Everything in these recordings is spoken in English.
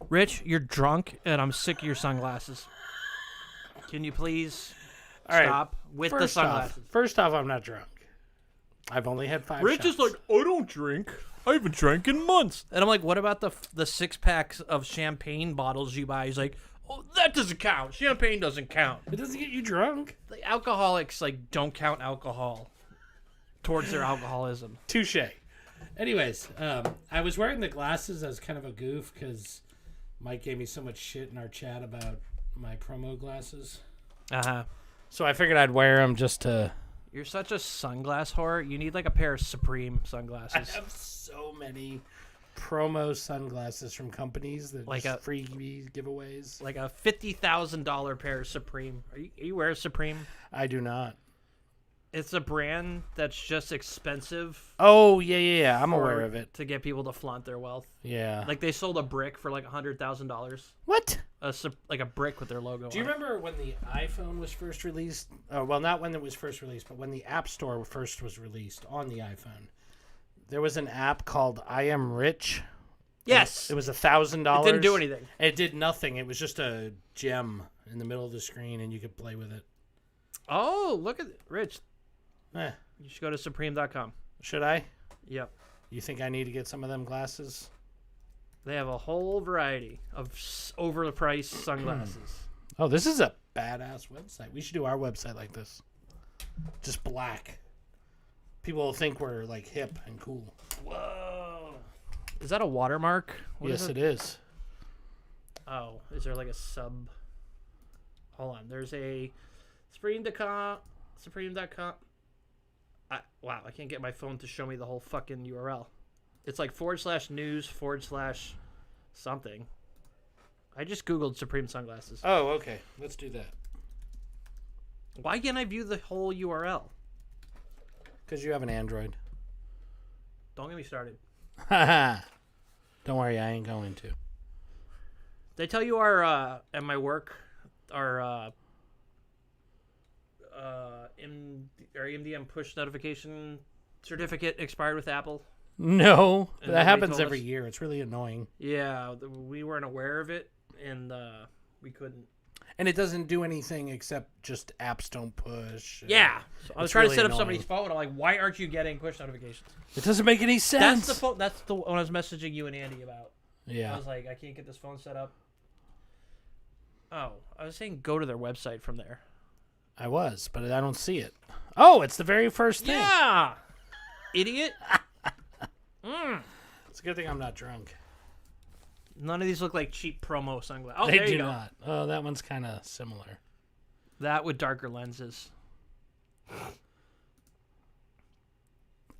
Rich, you're drunk, and I'm sick of your sunglasses. Can you please stop with the sunglasses? First off, I'm not drunk. I've only had 5 Rich shots. is like, I don't drink. I haven't drank in months. And I'm like, what about the 6-packs of champagne bottles you buy? He's like, oh, that doesn't count. Champagne doesn't count. It doesn't get you drunk. The alcoholics don't count alcohol towards their alcoholism. Touche. Anyways, I was wearing the glasses as kind of a goof because Mike gave me so much shit in our chat about my promo glasses. Uh-huh. So I figured I'd wear them just to... You're such a sunglass whore. You need like a pair of Supreme sunglasses. I have so many promo sunglasses from companies that Like just freebie giveaways. Like a $50,000 pair of Supreme. Are you wear Supreme? I do not. It's a brand that's just expensive. Oh, yeah. I'm aware of it. To get people to flaunt their wealth. Yeah. Like they sold a brick for like $100,000. What? Like a brick with their logo on it. Do you remember when the iPhone was first released? Well, not when it was first released, but when the App Store first was released on the iPhone. There was an app called I Am Rich. Yes. It was $1,000. It didn't do anything. It did nothing. It was just a gem in the middle of the screen, and you could play with it. Oh, look at Rich. Eh. You should go to Supreme.com. Should I? Yep. You think I need to get some of them glasses? They have a whole variety of over-the-priced sunglasses. Oh, this is a badass website. We should do our website like this. Just black. People will think we're like hip and cool. Whoa. Is that a watermark? Yes, it is. Oh, is there like a sub? Hold on. There's a Supreme.com. Wow, I can't get my phone to show me the whole fucking URL. It's like /news / something. I just Googled Supreme sunglasses. Oh, okay. Let's do that. Why can't I view the whole URL? Because you have an Android. Don't get me started. Don't worry, I ain't going to. Did I tell you our at my work, our MDM push notification certificate expired with Apple? No, And that nobody happens told every us? year. It's really annoying. Yeah, we weren't aware of it, and we couldn't. And it doesn't do anything except just apps don't push. Yeah. So I was It's trying really to set up annoying. somebody's phone. I'm like, why aren't you getting push notifications? It doesn't make any sense. That's the phone. That's the one I was messaging you and Andy about. I Yeah. was like, I can't get this phone set up. Oh, I was saying go to their website from there. I was, but I don't see it. Oh, it's the very first thing. Yeah. Idiot. It's a good thing I'm not drunk. None of these look like cheap promo sunglasses. Oh, They there do you go. not. Oh, that one's kind of similar. That with darker lenses.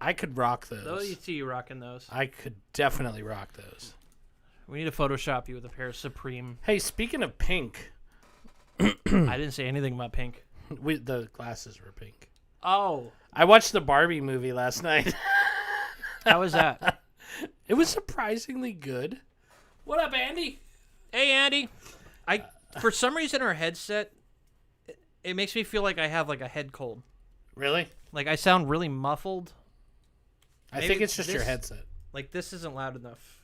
I could rock those. Though you see you rocking those. I could definitely rock those. We need to Photoshop you with a pair of Supreme. Hey, speaking of pink, I didn't say anything about pink. the glasses were pink. Oh, I watched the Barbie movie last night. how was that? It was surprisingly good. What up, Andy? Hey, Andy. For some reason, our headset, it makes me feel like I have like a head cold. Really? Like I sound really muffled. I Maybe think it's just your this- headset. Like this isn't loud enough.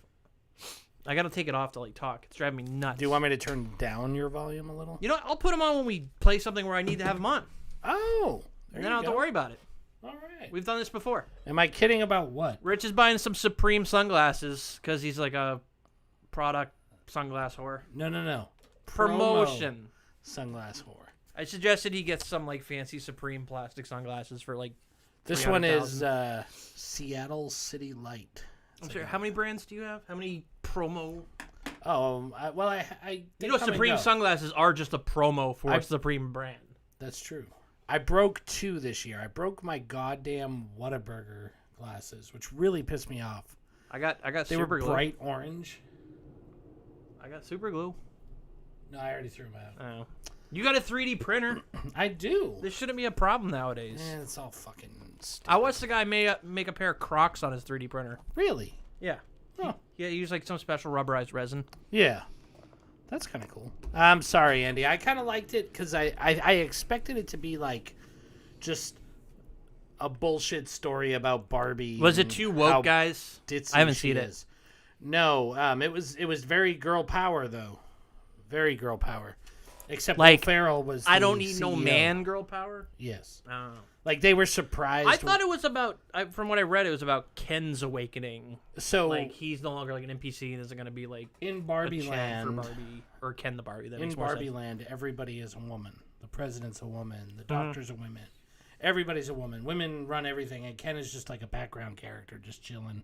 I gotta take it off to like talk. It's driving me nuts. Do you want me to turn down your volume a little? You know what? I'll put them on when we play something where I need to have them on. Oh, And then I don't have to worry about it. All right. We've done this before. Am I kidding about what? Rich is buying some Supreme sunglasses because he's like a product sunglass whore. No. Promotion. Sunglass whore. I suggested he gets some like fancy Supreme plastic sunglasses for like. This one is 300,000. Seattle City Light. I'm sorry. How many brands do you have? How many promo? Oh, I You know, Supreme sunglasses are just a promo for a Supreme brand. That's true. I broke 2 this year. I broke my goddamn Whataburger glasses, which really pissed me off. I got They super were glue. bright orange. I got super glue. No, I already threw them out. Oh. You got a 3D printer. I do. This shouldn't be a problem nowadays. It's all fucking stupid. I watched the guy make a pair of Crocs on his 3D printer. Really? Yeah. Oh. Yeah, he used like some special rubberized resin. Yeah. That's kind of cool. I'm sorry, Andy. I kind of liked it because I expected it to be like just a bullshit story about Barbie. Was it and too how woke, guys? ditzy I haven't she seen is. No, it was very girl power though, very girl power. Except Like, Will Ferrell was. I the don't need no CEO. man girl power. Yes, Oh. like they were surprised. I thought it was about. From what I read, it was about Ken's awakening. so. Like he's no longer like an NPC and isn't going to be like in a Barbie Chad Land, for Barbie or Ken the Barbie. That in makes more Barbie sense. Land, everybody is a woman. The president's a woman. The doctor's a woman. Everybody's a woman. Women run everything, and Ken is just like a background character, just chilling.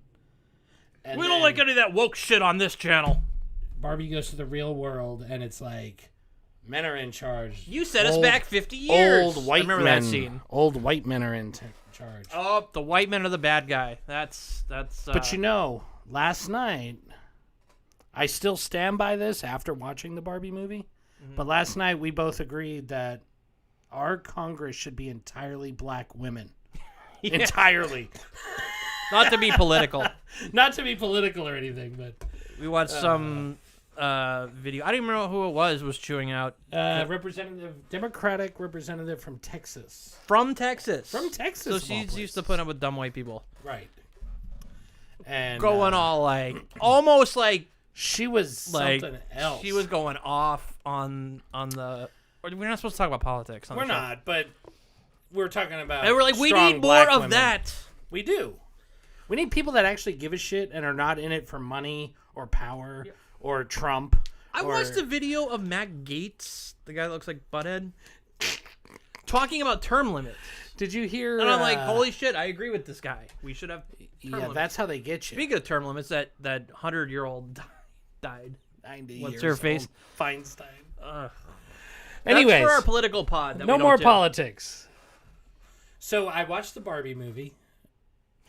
And We don't like any of that woke shit on this channel. Barbie goes to the real world, and it's like men are in charge. You set us back 50 years. Old white I remember men. that scene. Old white men are in charge. Oh, the white men are the bad guy. That's. But you know, last night, I still stand by this after watching the Barbie movie. But last night we both agreed that our Congress should be entirely black women. Yeah. Entirely. Not to be political. Not to be political or anything, but We watched some video. I don't even know who it was chewing out. Democratic representative from Texas. From Texas. From Texas. So of all she's used to places. putting up with dumb white people. Right. And Going all like, almost like she was like something else. she was going off on the. We're not supposed to talk about politics. On We're the show. not, but we're talking about. And we're like, we strong need more black of women. that. We do. We need people that actually give a shit and are not in it for money or power or Trump. I watched a video of Matt Gaetz, the guy that looks like Butthead, talking about term limits. Did you hear? And I'm like, holy shit, I agree with this guy. We should have term limits. That's how they get you. Speaking of term limits, that 100-year-old died. 90 What's years her face? old. Feinstein. Anyways, Anyways, for our political pod. That no we don't more do. politics. So I watched the Barbie movie.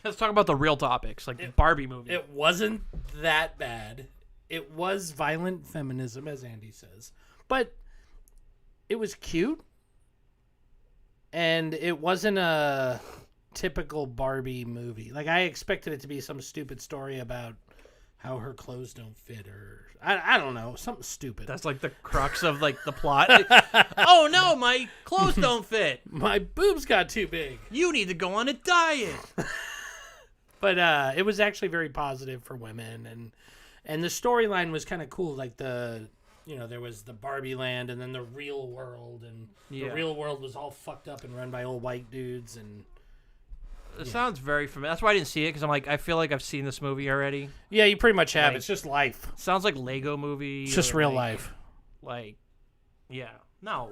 Let's talk about the real topics, like the Barbie movie. It wasn't that bad. It was violent feminism, as Andy says, but it was cute, and it wasn't a typical Barbie movie. Like I expected it to be some stupid story about how her clothes don't fit, or I don't know, something stupid. That's like the crux of like the plot. Like, oh no, my clothes don't fit. My boobs got too big. You need to go on a diet. But it was actually very positive for women, and the storyline was kind of cool. Like there was the Barbie land, and then the real world, and the real world was all fucked up and run by old white dudes. And it sounds very familiar. That's why I didn't see it, because I'm like, I feel like I've seen this movie already. yeah, you pretty much have. Like, It's just life. Sounds like Lego movie. It's just or real like, life. Like, yeah, no.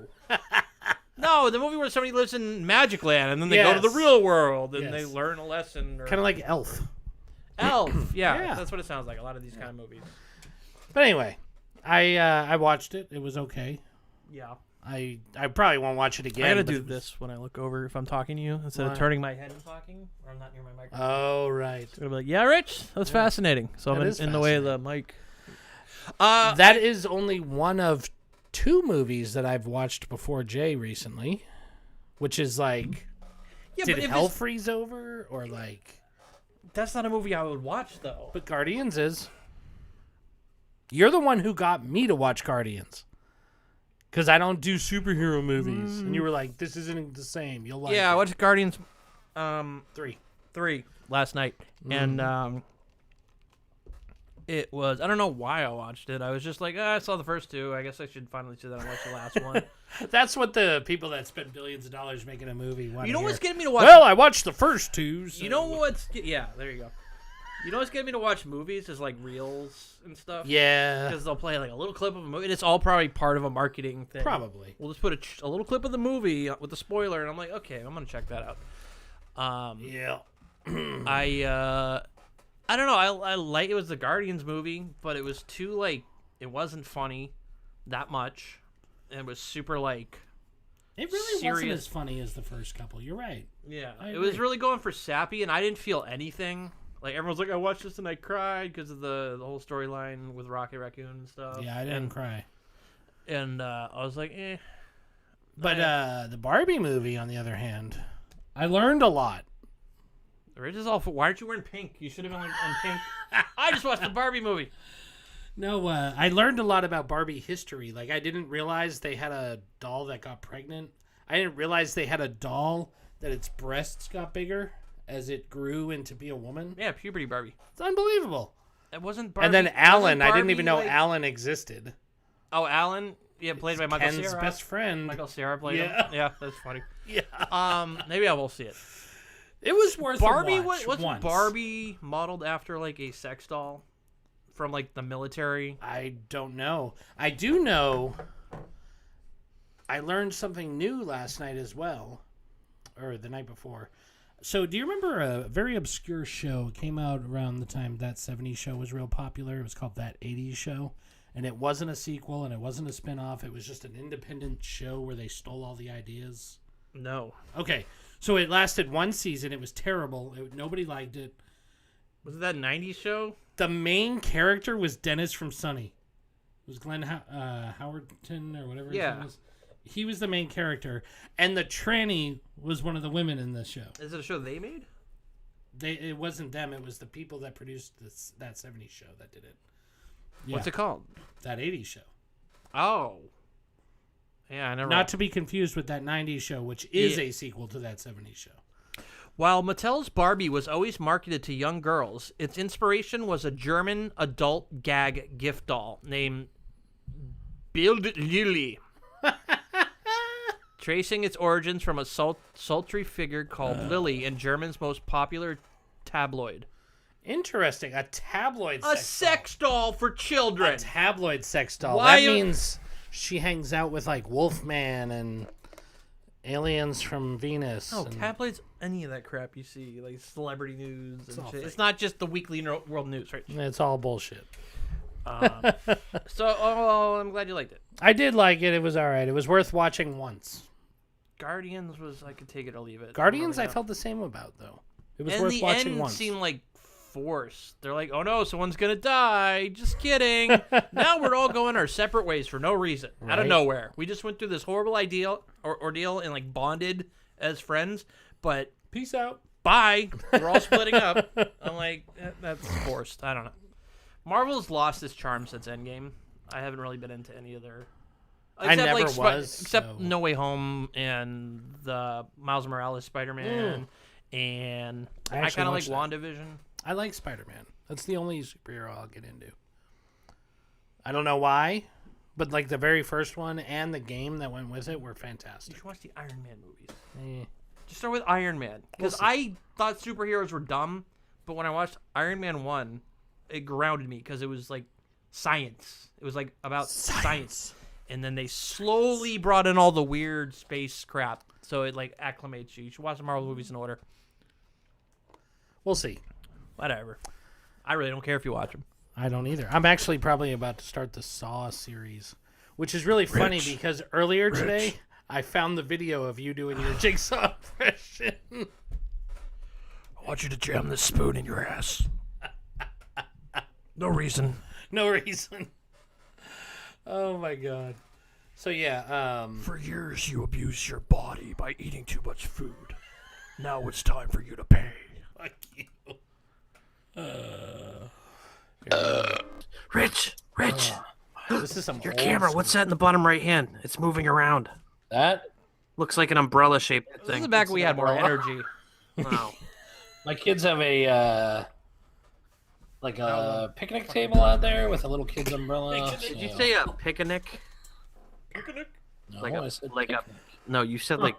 No, the movie where somebody lives in Magic Land and then they go to the Yes. real world and Yes. they learn a lesson. Or Kind of like Elf. Elf. Yeah, Yeah. that's what it sounds like. A lot of these kind of movies. But anyway, I watched it. It was okay. Yeah. I probably won't watch it again. I gotta but do it was- this when I look over if I'm talking to you instead Why? of turning my head and talking, or I'm not near my microphone. Oh right. I'm gonna be like, yeah, Rich, that's fascinating. So That I'm is in the way of the mic. That is only one of 2 movies that I've watched before Jay recently, which is like, Yeah, did but if Hell it's- freeze over or like? that's not a movie I would watch though. But Guardians is. You're the one who got me to watch Guardians. Because I don't do superhero movies. And you were like, this isn't the same. You'll like Yeah, I it. watched Guardians 3. last night, and it was, I don't know why I watched it. I was just like, I saw the first 2. I guess I should finally sit down and watch the last one. That's what the people that spend billions of dollars making a movie want You to know hear. what's getting me to watch? Well, I watched the first 2. So. You know what's yeah, there you go. You know what's getting me to watch movies is like reels and stuff. Yeah. Because they'll play like a little clip of a movie, and it's all probably part of a marketing thing. Probably. We'll just put a little clip of the movie with the spoiler, and I'm like, okay, I'm gonna check that out. Yeah. I don't know. I like it was the Guardians movie, but it was too like it wasn't funny that much, and it was super like It really wasn't serious. as funny as the first couple. You're right. Yeah, I it was agree. really going for sappy, and I didn't feel anything. Like everyone's like, I watched this and I cried because of the whole storyline with Rocket Raccoon and stuff. Yeah, I didn't cry. And I was like, eh. But the Barbie movie, on the other hand, I learned a lot. Rich is all. Why aren't you wearing pink? You should have been like in pink. I just watched the Barbie movie. No, I learned a lot about Barbie history. Like, I didn't realize they had a doll that got pregnant. I didn't realize they had a doll that its breasts got bigger as it grew into be a woman. Yeah, puberty Barbie. It's unbelievable. It wasn't Barbie. And then wasn't Alan. I didn't Barbie, even know like... Alan existed. Oh, Alan. Yeah, played by Michael Ken's Cera. best friend. Michael Cera played him. Yeah, that's funny. Yeah. Maybe I will see it. It was worth Barbie a watch was once. Barbie modeled after like a sex doll from like the military. I don't know. I do know. I learned something new last night as well, or the night before. So, do you remember a very obscure show? It came out around the time That 70s Show was real popular. It was called That 80s Show. And it wasn't a sequel and it wasn't a spin-off. It was just an independent show where they stole all the ideas. No. Okay. So it lasted one season. It was terrible. Nobody liked it. Was it that 90s show? The main character was Dennis from Sunny. It was Glenn Howerton or whatever his name is. He was the main character. And the tranny was one of the women in the show. Is it a show they made? It wasn't them. It was the people that produced That 70s Show that did it. Yeah. What's it called? That 80s Show. Oh. Yeah, I never. Not to be confused with That 90s Show, which is a sequel to That 70s Show. While Mattel's Barbie was always marketed to young girls, its inspiration was a German adult gag gift doll named Bild Lily. Tracing its origins from a sultry figure called Lily in German's most popular tabloid. Interesting. A tabloid A sex doll for children. A tabloid sex doll. Why That means she hangs out with like Wolfman and aliens from Venus. No, and... tabloids, any of that crap you see, like celebrity news and shit. fake. It's not just the weekly world news, right? It's all bullshit. So, I'm glad you liked it. I did like it. It was all right. It was worth watching once. Guardians was, I could take it or leave it. Guardians, I felt the same about, though. It was and worth the watching end once. seemed like forced. They're like, oh no, someone's gonna die. Just kidding. Now we're all going our separate ways for no reason, out of Right. nowhere. We just went through this horrible ordeal and like bonded as friends, but Peace out. bye. We're all splitting up. I'm like, that's forced. I don't know. Marvel's lost its charm since Endgame. I haven't really been into any of their. I never like, was, except so- No Way Home and the Miles Morales Spider-Man, and I actually kind of like watched WandaVision. I like Spider-Man. That's the only superhero I'll get into. I don't know why, but like the very first one and the game that went with it were You fantastic. should watch the Iron Man movies. Eh. Just start with Iron Man. Because I thought superheroes were dumb, but when I watched Iron Man 1, it grounded me because it was like science. It was like about science. And then they slowly brought in all the weird space crap. So it like acclimates you. You should watch the Marvel movies in order. We'll see. Whatever. I really don't care if you watch them. I don't either. I'm actually probably about to start the Saw series, which is really funny because earlier today I found the video of you doing your Jigsaw impression. I want you to jam this spoon in your ass. No reason. No reason. Oh my god. So yeah, For years you abused your body by eating too much food. Now it's time for you to pay. fuck you. Rich. This is some Your old camera, school- what's that in the bottom right hand? It's moving around. That Looks like an umbrella shaped thing. This is back It's when we an had more umbrella. energy. Wow. my kids have a picnic table out there with a little kid's umbrella. Did you say a picnic? No, like I said like a- picnic. No, you said like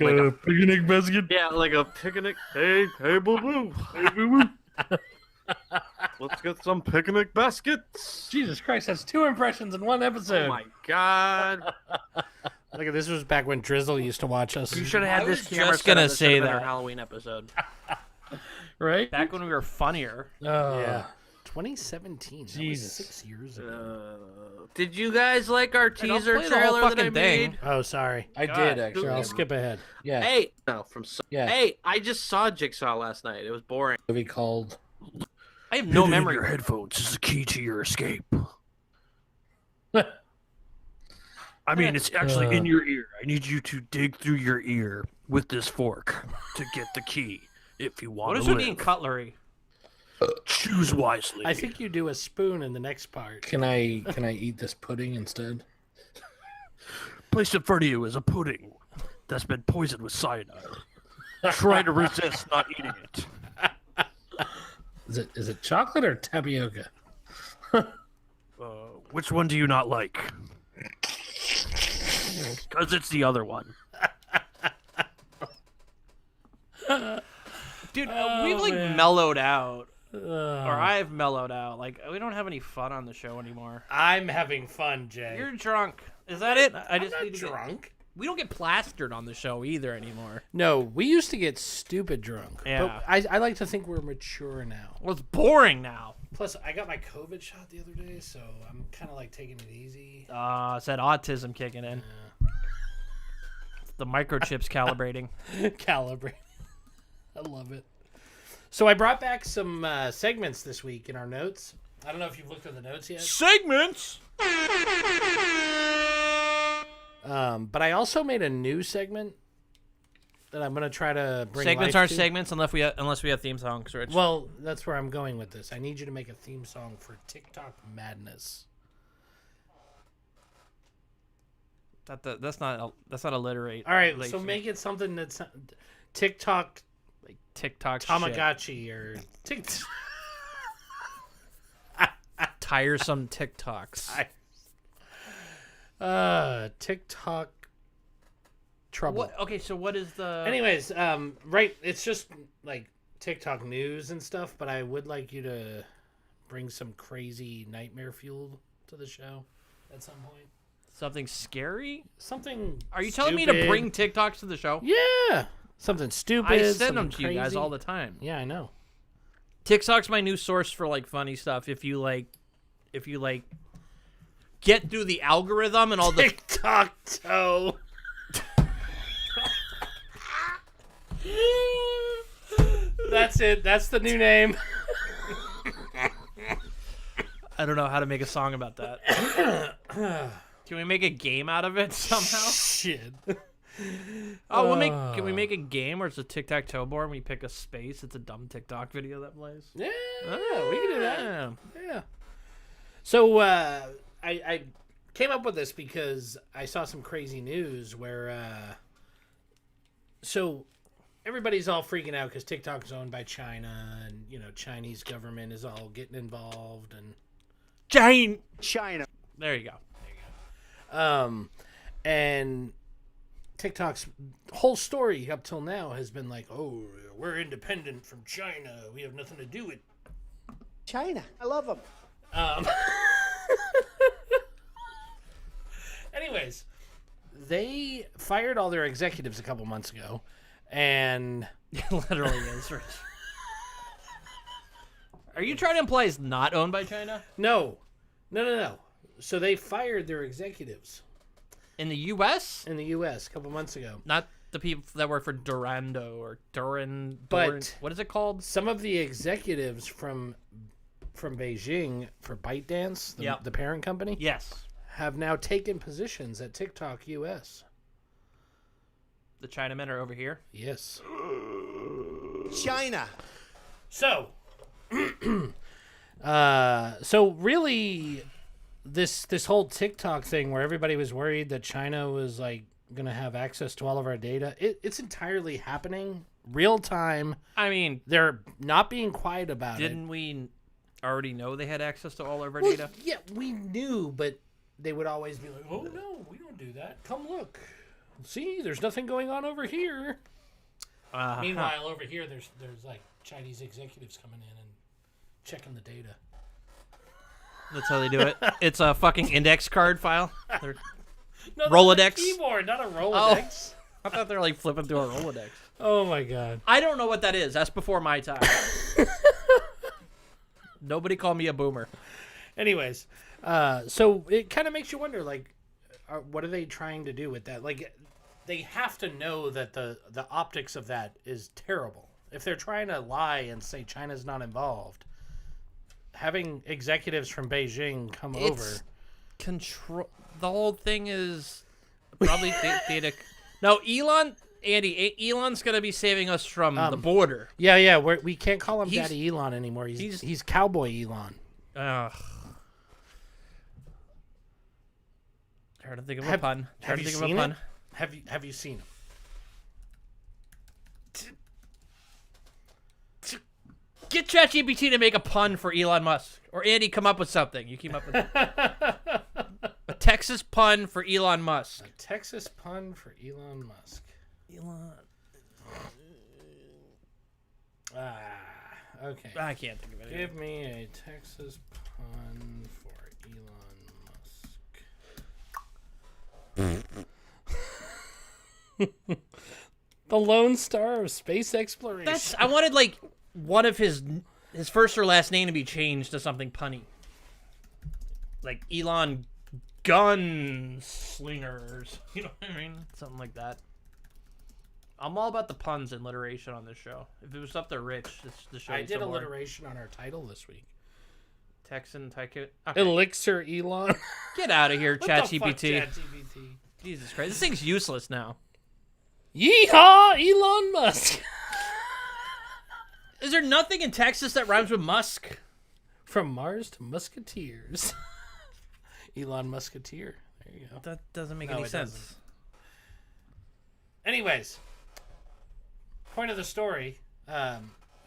Like a picnic basket. yeah, like a picnic. Hey, boo boo. Hey, boo boo. Let's get some picnic baskets. Jesus Christ, that's 2 impressions in one episode. Oh my god. Look at this was back when Drizzle used to watch us. You should have had this was camera. just set up. gonna This say should've been our that. Halloween episode. Right? Back when we were funnier. Yeah. 2017. That Jesus. was 6 years ago. Did you guys like our don't teaser play the whole trailer that I fucking thing. made? Oh, sorry. I God, did Sure, actually. I'll skip ahead. Yeah. Hey, no, Yeah. Hey, I just saw Jigsaw last night. It was boring. Movie called. I have no memory. Your headphones is the key to your escape. I mean, it's actually in your ear. I need you to dig through your ear with this fork to get the key. If you want What to is with live, being cutlery? choose wisely. I think you do a spoon in the next part. Can I eat this pudding instead? Placed in front of you is a pudding that's been poisoned with cyanide. Try to resist not eating it. Is it chocolate or tapioca? Which one do you not like? Because it's the other one. Dude, we've like mellowed out. Uh, Or I've mellowed out. Like, we don't have any fun on the show anymore. I'm having fun, Jay. You're drunk. Is that it? I'm not drunk. We don't get plastered on the show either anymore. No, we used to get stupid drunk. Yeah. But I like to think we're mature now. Well, it's boring now. Plus, I got my COVID shot the other day, so I'm kind of like taking it easy. It's that autism kicking in. It's the microchips calibrating. Calibrate. I love it. So I brought back some segments this week in our notes. I don't know if you've looked at the notes yet. Segments! But I also made a new segment that I'm going to try to bring Segments life aren't to. segments unless we have theme songs, Rich. Well, that's where I'm going with this. I need you to make a theme song for TikTok Madness. That's not alliterate. All right, Like, so make it something that's TikTok like TikTok shit. Tamagotchi or TikTok. Tiresome TikToks. TikTok trouble. What? Okay, so what is the? Anyways, right, it's just like TikTok news and stuff, but I would like you to bring some crazy nightmare fuel to the show at some point. Something scary? Something. Are you telling me to bring TikToks to the show? Yeah, something stupid. I send them something to you guys crazy. all the time. Yeah, I know. TikTok's my new source for like funny stuff. If you get through the algorithm and all the TikTok toe. That's it. That's the new name. I don't know how to make a song about that. Can we make a game out of it somehow? Shit. Oh, can we make a game where it's a tic-tac-toe board and we pick a space? It's a dumb TikTok video that plays. Yeah, we can do that. Yeah. Yeah. So I came up with this because I saw some crazy news where so everybody's all freaking out because TikTok's owned by China and Chinese government is all getting involved and China. There you go. And TikTok's whole story up till now has been like, oh, we're independent from China. We have nothing to do with China. I love them. Anyways, they fired all their executives a couple months ago, and It literally is, Rich. Are you trying to imply it's not owned by China? no. So they fired their executives In the U.S.? in the U.S. a couple months ago. Not the people that work for Durando or Duran. But- what is it called? Some of the executives from Beijing for ByteDance, Yep. the parent company, Yes. have now taken positions at TikTok U.S. The Chinamen are over here. Yes. China. So, so really, this whole TikTok thing where everybody was worried that China was like gonna have access to all of our data, it's entirely happening real time. I mean, They're not being quiet about it. didn't we already know they had access to all of our Well, data? yeah, we knew, but they would always be like, "Oh no, we don't do that. Come look, see, there's nothing going on over here." Meanwhile, over here, there's like Chinese executives coming in and checking the data. That's how they do it. It's a fucking index card file. They're- No, that's Rolodex? a keyboard, not a Rolodex. I thought they were like flipping through a Rolodex. Oh my god. I don't know what that is. That's before my time. Nobody call me a boomer. Anyways, so it kind of makes you wonder, like, what are they trying to do with that? Like, they have to know that the optics of that is terrible. If they're trying to lie and say China's not involved, having executives from Beijing come over. Control. The whole thing is probably data. No, Elon's gonna be saving us from the border. Yeah, we can't call him He's- Daddy Elon anymore. He's Cowboy Elon. Ugh. Trying to think of a Have- pun. have Trying to you think of seen a it? pun. Have you seen him? Get ChatGPT to make a pun for Elon Musk. Or Andy, come up with something. You came up with a Texas pun for Elon Musk. A Texas pun for Elon Musk. Okay. I can't think of it. Give me a Texas pun for Elon Musk. The Lone Star of space exploration. I wanted like one of his first or last name to be changed to something punny. Like Elon Gunslingers. You know what I mean? Something like that. I'm all about the puns and alliteration on this show. If it was up there, Rich, the show. I did alliteration on our title this week. Texan Tycoon. Okay. Elixir Elon. Get out of here, What the fuck, ChatGPT. ChatGPT? Jesus Christ, this thing's useless now. Yeehaw, Elon Musk. Is there nothing in Texas that rhymes with Musk? From Mars to Musketeers. Elon Musketeer. There you go. That doesn't make No, any it sense. doesn't. Anyways, point of the story.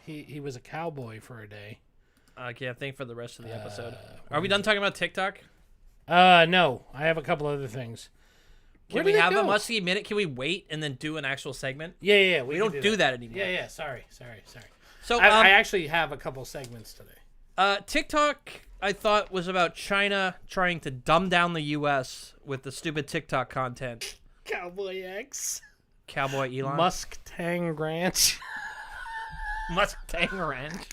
He was a cowboy for a day. I can't think for the rest of the episode. Are we done talking about TikTok? No, I have a couple other things. Can we have a Muskie minute? Can we wait and then do an actual segment? Yeah. We don't do that anymore. Yeah. Sorry. So I actually have a couple segments today. TikTok, I thought, was about China trying to dumb down the U.S. with the stupid TikTok content. Cowboy X. Cowboy Elon. Mustang Ranch. Mustang Ranch.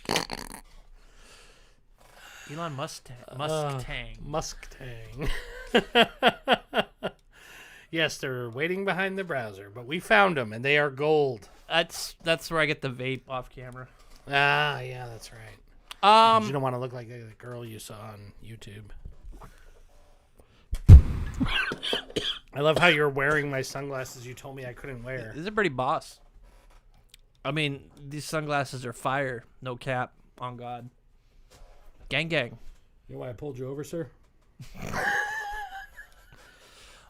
Elon Mustang. Mustang. Yes, they're waiting behind the browser, but we found them, and they are gold. That's where I get the vape off camera. Ah, yeah, that's right. You don't want to look like the girl you saw on YouTube. I love how you're wearing my sunglasses you told me I couldn't wear. These are pretty boss. I mean, these sunglasses are fire. No cap. On God. Gang. You know why I pulled you over, sir?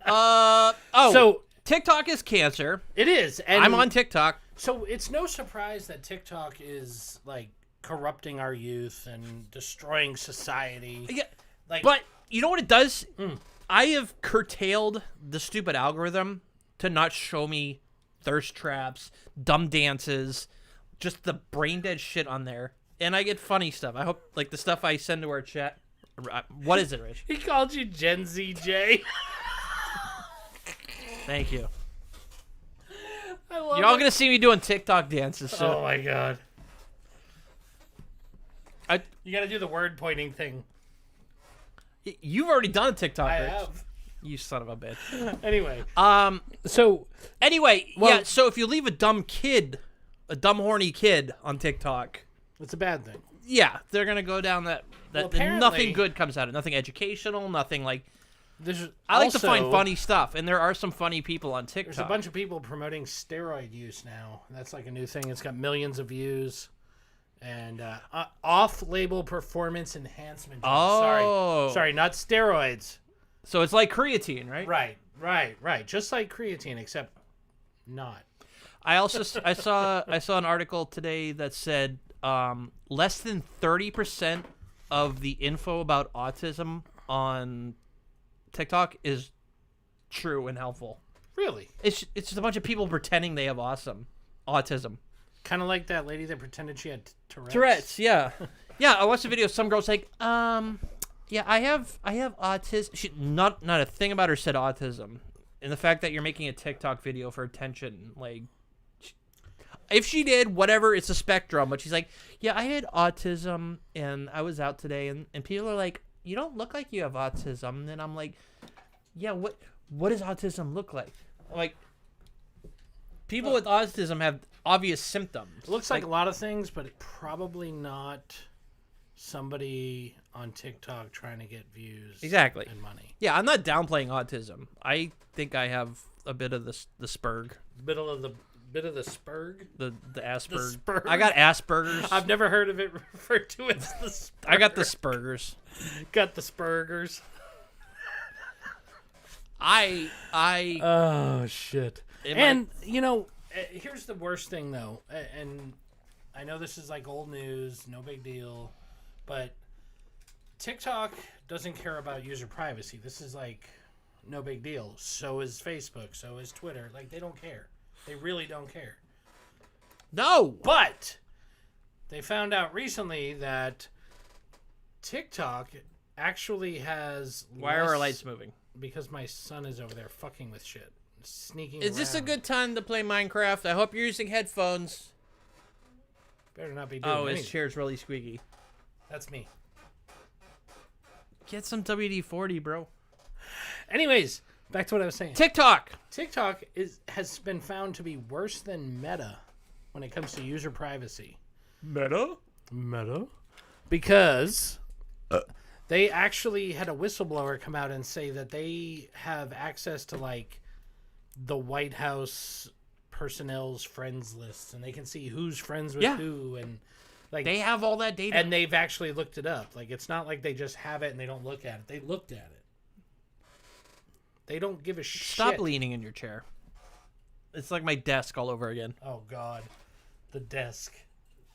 So TikTok is cancer. It is. And I'm on TikTok. So it's no surprise that TikTok is like corrupting our youth and destroying society. Yeah, Like, but you know what it does? I have curtailed the stupid algorithm to not show me thirst traps, dumb dances, just the brain dead shit on there. And I get funny stuff. I hope, like, the stuff I send to our chat. What is it, Rich? he called you Gen ZJ. Thank you. I love You're all it. going to see me doing TikTok dances. So Oh my god. You gotta do the word pointing thing. You've already done a TikTok, I Rich. have. You son of a bitch. Anyway. So anyway, Well- yeah, so if you leave a dumb horny kid on TikTok, It's a bad thing. yeah, they're going to go down that Well, and apparently- nothing good comes out of it. Nothing educational, nothing like There's I like to find also- funny stuff, and there are some funny people on TikTok. There's a bunch of people promoting steroid use now. That's like a new thing. It's got millions of views. And off-label performance enhancement. Oh. Sorry, not steroids. So it's like creatine, right? Right. Just like creatine, except not. I saw an article today that said less than 30% of the info about autism on TikTok is true and helpful. Really? It's just a bunch of people pretending they have autism. Kind of like that lady that pretended she had Tourette's. Tourette's, yeah. Yeah, I watched a video. Some girl's like, yeah, I have autism. She not a thing about her said autism. And the fact that you're making a TikTok video for attention, like, if she did, whatever, it's a spectrum. But she's like, yeah, I had autism, and I was out today, and people are like, you don't look like you have autism. And I'm like, yeah, what does autism look like? Like, people with autism have obvious symptoms. It looks like a lot of things, but probably not somebody on TikTok trying to get views Exactly. and money. Yeah, I'm not downplaying autism. I think I have a bit of the spurg. Bit of the spurg. The Asperger. spurg. I got Asperger's. I've never heard of it referred to as the spurg. I got the Spurgers. Got the spurgers. I Oh shit. It And you know, here's the worst thing though, and I know this is like old news, no big deal, but TikTok doesn't care about user privacy. This is like no big deal. So is Facebook. So is Twitter. Like, they don't care. They really don't care. No. But they found out recently that TikTok actually has. Why are our lights moving? Because my son is over there fucking with shit, sneaking. Is this a around. good time to play Minecraft? I hope you're using headphones. Better not be doing. Oh, his anything. chair's really squeaky. That's me. Get some WD-40, bro. Anyways, back to what I was saying. TikTok. TikTok has been found to be worse than Meta when it comes to user privacy. Meta? Because they actually had a whistleblower come out and say that they have access to like the White House personnel's friends lists, and they can see who's friends with who, and like They have all that data. and they've actually looked it up. Like, it's not like they just have it and they don't look at it. They looked at it. They don't give a shit. Stop leaning in your chair. It's like my desk all over again. Oh God, the desk.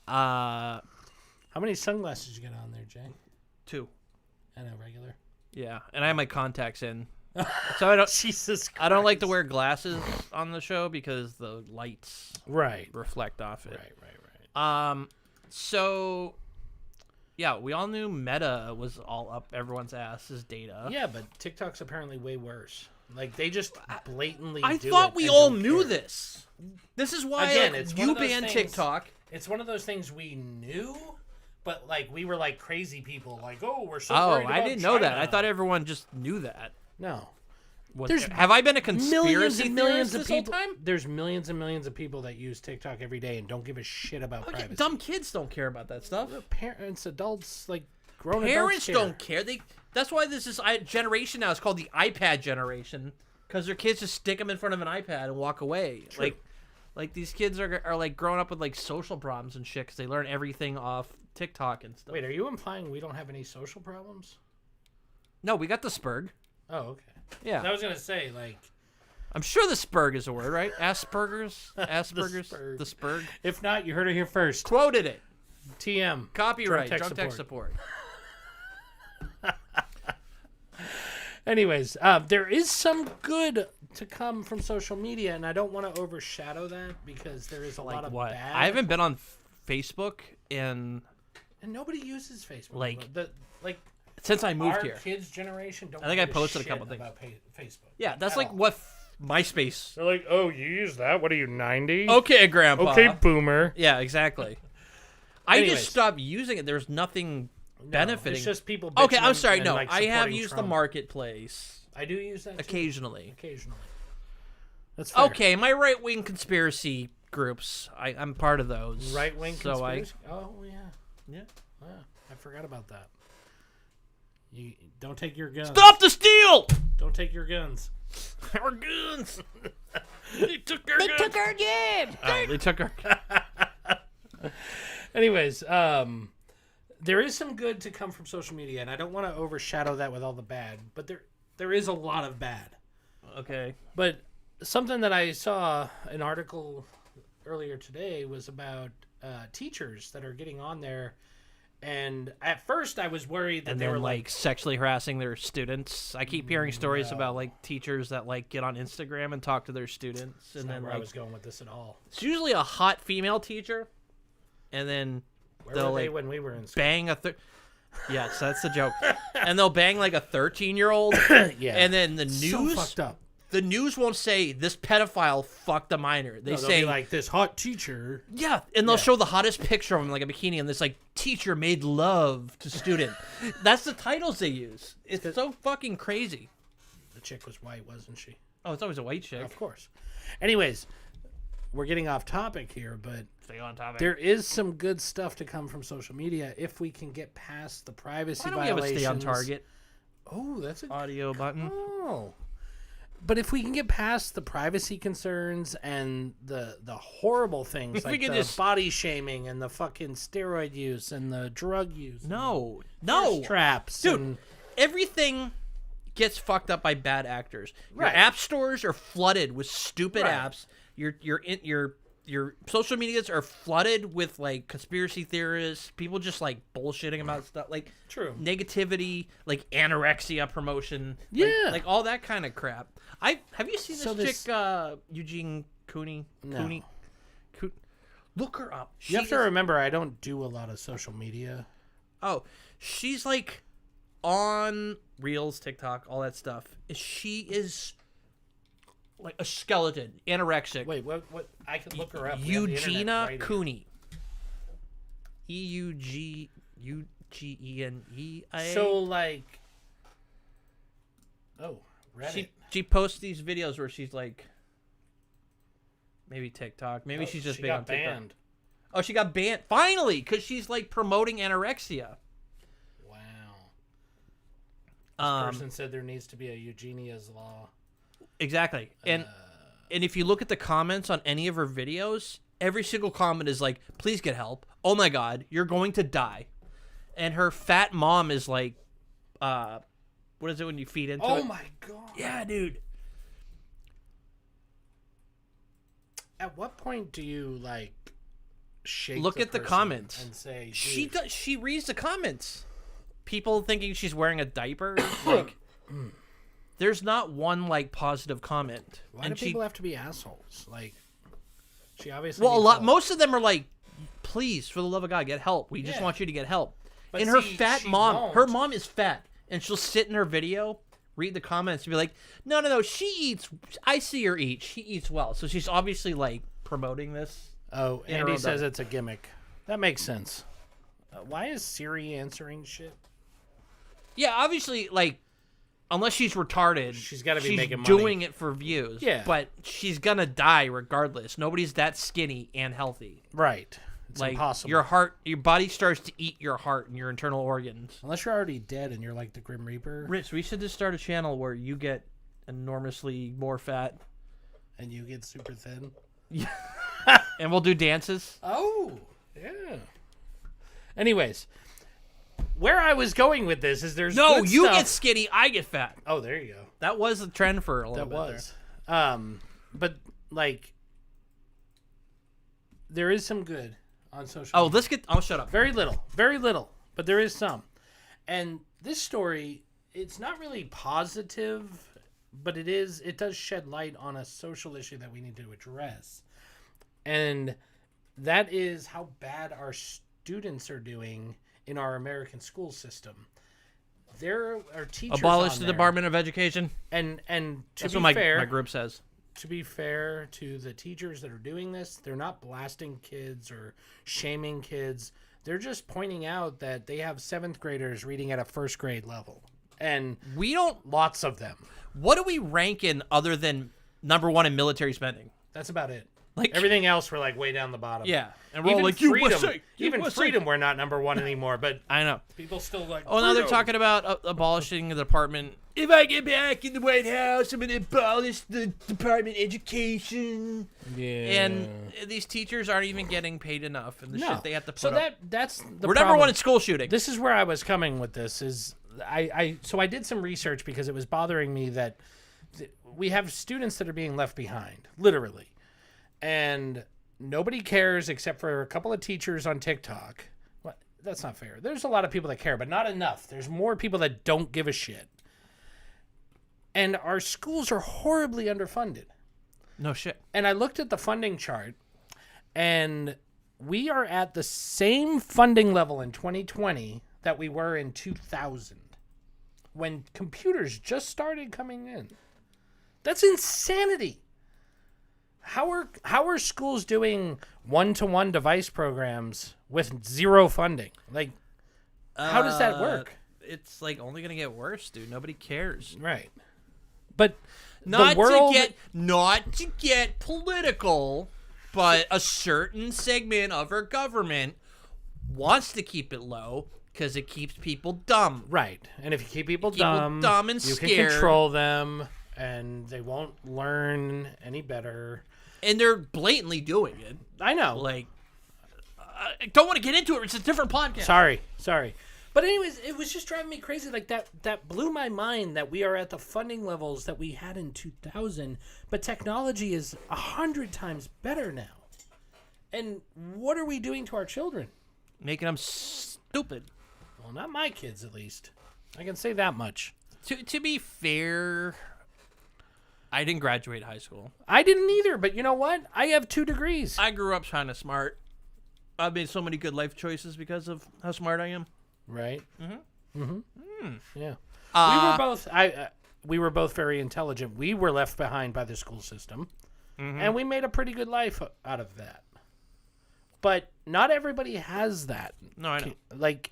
Uh, How many sunglasses you got on there, Jay? 2. And a regular. Yeah, and I have my contacts in. So I don't Jesus Christ. I don't like to wear glasses on the show because the lights Right. reflect off it. Right. So yeah, we all knew Meta was all up everyone's ass's data. Yeah, but TikTok's apparently way worse. Like, they just blatantly I do thought it we and all don't knew care. this. This is why Again, like, it's one you of those banned things- TikTok. It's one of those things we knew, but like we were like crazy people, like, oh, we're so Oh, worried I about didn't know that. I China. thought everyone just knew that. No. There's, have I been a conspiracy Millions and millions theorist of this whole people. time? There's millions and millions of people that use TikTok every day and don't give a shit about Okay, privacy. dumb kids don't care about that stuff. Parents, adults, like grown Parents adults don't care. That's why this is generation now is called the iPad generation, because their kids just stick them in front of an iPad and walk away. True. Like these kids are like growing up with like social problems and shit because they learn everything off TikTok and stuff. Wait, are you implying we don't have any social problems? No, we got the spurg. Oh, okay. Yeah, I was gonna say, like, I'm sure the spurg is a word, right? Asperger's, spurg. the spurg. if not, you heard it here first. Quoted it. TM. Copyright. Drunk Drunk tech tech support. Anyways, there is some good to come from social media, and I don't want to overshadow that because there is a lot Like of what? bad. I haven't been on Facebook in and nobody uses Facebook. Like- like since I moved our here. kids' generation don't. I think I give a posted a shit couple things. about Facebook. Yeah, that's At like all. what MySpace. They're like, oh, you use that? What are you, 90? Okay, Grandpa. Okay, boomer. Yeah, exactly. I Anyways. just stopped using it. There's nothing benefiting. It's just people. Okay, bitching I'm sorry. and, No, like, I have supporting used the Trump. marketplace I do use that too. occasionally. Occasionally. That's fair. Okay, my right wing conspiracy groups. I'm part of those. Right wing So conspiracy. Oh yeah. Yeah. Yeah. I forgot about that. You don't take your guns. Stop the steal! Don't take your guns. Our guns. They took our guns. They took our guns. Oh, they took our. Anyways, there is some good to come from social media, and I don't want to overshadow that with all the bad, but there is a lot of bad. Okay. But something that I saw an article earlier today was about teachers that are getting on there, and at first I was worried that And they then were like sexually harassing their students. I keep hearing stories about like teachers that like get on Instagram and talk to their students, that's and not then where I like was going with this at all. it's usually a hot female teacher, and then Where they'll were they like when we were in school? bang a yes, that's the joke. And they'll bang like a 13-year-old, Yeah, and then the so news fucked up. the news won't say this pedophile fucked a minor. They No, they'll say be like this hot teacher. yeah, and they'll Yeah. show the hottest picture of him like a bikini, and this like teacher made love to student. That's the titles they use. It's so fucking crazy. The chick was white, wasn't she? Oh, it's always a white chick. Of course. Anyways, we're getting off topic here, but Stay on topic. there is some good stuff to come from social media if we can get past the privacy Why don't we have a violations. stay on target Oh, that's a audio button? oh. But if we can get past the privacy concerns and the horrible things If we like can the just- body shaming and the fucking steroid use and the drug use, and No, the no, thirst traps, dude. and Everything gets fucked up by bad actors. Your Right. app stores are flooded with stupid Right. apps. Your your social medias are flooded with like conspiracy theorists, people just like bullshitting about stuff, like True. negativity, like anorexia promotion, Yeah. like all that kind of crap. Have you seen this chick, Eugene Cooney? No. Look her up. You have to remember, I don't do a lot of social media. Oh, she's like on Reels, TikTok, all that stuff. She is like a skeleton, anorexic. Wait, what? I can look her up. We have the internet Eugenia right here. Cooney. EUGENEIA. So like, Reddit. She posts these videos where she's like, maybe TikTok, maybe she's just she big got on TikTok. banned. Oh, she got banned finally because she's like promoting anorexia. Wow. This Um, person said there needs to be a Eugenia's law. Exactly. And if you look at the comments on any of her videos, every single comment is like, please get help. Oh my God, you're going to die. And her fat mom is like, what is it when you feed into it? Oh my God. Yeah, dude. At what point do you like shake Look at the person comments. and say She "Dude, does. She reads the comments. People thinking she's wearing a diaper. Like, there's not one like positive comment. Why do people have to be assholes? Like, she obviously. Well, a needs lot. help. Most of them are like, please, for the love of God, get help. We just Yeah. want you to get help. But And her see, fat she mom, won't. her mom is fat, and she'll sit in her video, read the comments, and be like, no, she eats. I see her eat. She eats well. So she's obviously like promoting this. Oh, in her Andy own says diet. it's a gimmick. That makes sense. Why is Siri answering shit? Yeah, obviously, like, unless she's retarded, She's gotta be she's making money. doing it for views. Yeah. But she's gonna die regardless. Nobody's that skinny and healthy. Right. It's Like, impossible. your body starts to eat your heart and your internal organs. Unless you're already dead and you're like the Grim Reaper Rich, we should just start a channel where you get enormously more fat, and you get super thin. and we'll do dances. Oh, yeah. Anyways, where I was going with this is there's No, good you stuff. get skinny, I get fat. Oh, there you go. That was the trend for a little That bit. was. But like, there is some good on social. Oh, media. let's get. Oh, shut up. Very little, but there is some. And this story, it's not really positive, but it does shed light on a social issue that we need to address. And that is how bad our students are doing in our American school system. There are teachers Abolish on the there, Department of Education. and to That's be what fair, my group says. to be fair to the teachers that are doing this, they're not blasting kids or shaming kids. They're just pointing out that they have 7th graders reading at a 1st grade level. And We don't. lots of them. What do we rank in other than number one in military spending? That's about it. Like Everything else, we're like way down the bottom. Yeah, and we're Even all like, freedom, USA. freedom, we're not number one anymore. But I know. people still like. Oh, now they're freedom. talking about abolishing the department. If I get back in the White House, I'm going to abolish the Department of Education. Yeah. And these teachers aren't even getting paid enough, and the shit they have to put so up. that's the We're problem. number one in school shooting. This is where I was coming with this. Is I did some research because it was bothering me that we have students that are being left behind, literally, and nobody cares except for a couple of teachers on TikTok. Well, that's not fair. There's a lot of people that care, but not enough. There's more people that don't give a shit. And our schools are horribly underfunded. No shit. And I looked at the funding chart, and we are at the same funding level in 2020 that we were in 2000, when computers just started coming in. That's insanity. How are schools doing one-to-one device programs with zero funding? Like, how does that work? It's like only gonna get worse, dude. Nobody cares. Right. But Not the world, to get political, but a certain segment of our government wants to keep it low because it keeps people dumb. right. And if you keep people Keep people dumb, dumb and you scared. can control them, and they won't learn any better. And they're blatantly doing it. I know. Like, I don't want to get into it. It's a different podcast. Sorry. But anyways, it was just driving me crazy. Like that blew my mind that we are at the funding levels that we had in 2000, but technology is 100 times better now. And what are we doing to our children? Making them stupid. Well, not my kids, at least. I can say that much. To be fair, I didn't graduate high school. I didn't either, but you know what? I have 2 degrees. I grew up kind of smart. I've made so many good life choices because of how smart I am. Right? Yeah. Uh, We were both very intelligent. We were left behind by the school system, and we made a pretty good life out of that. But not everybody has that. No, I know. Like,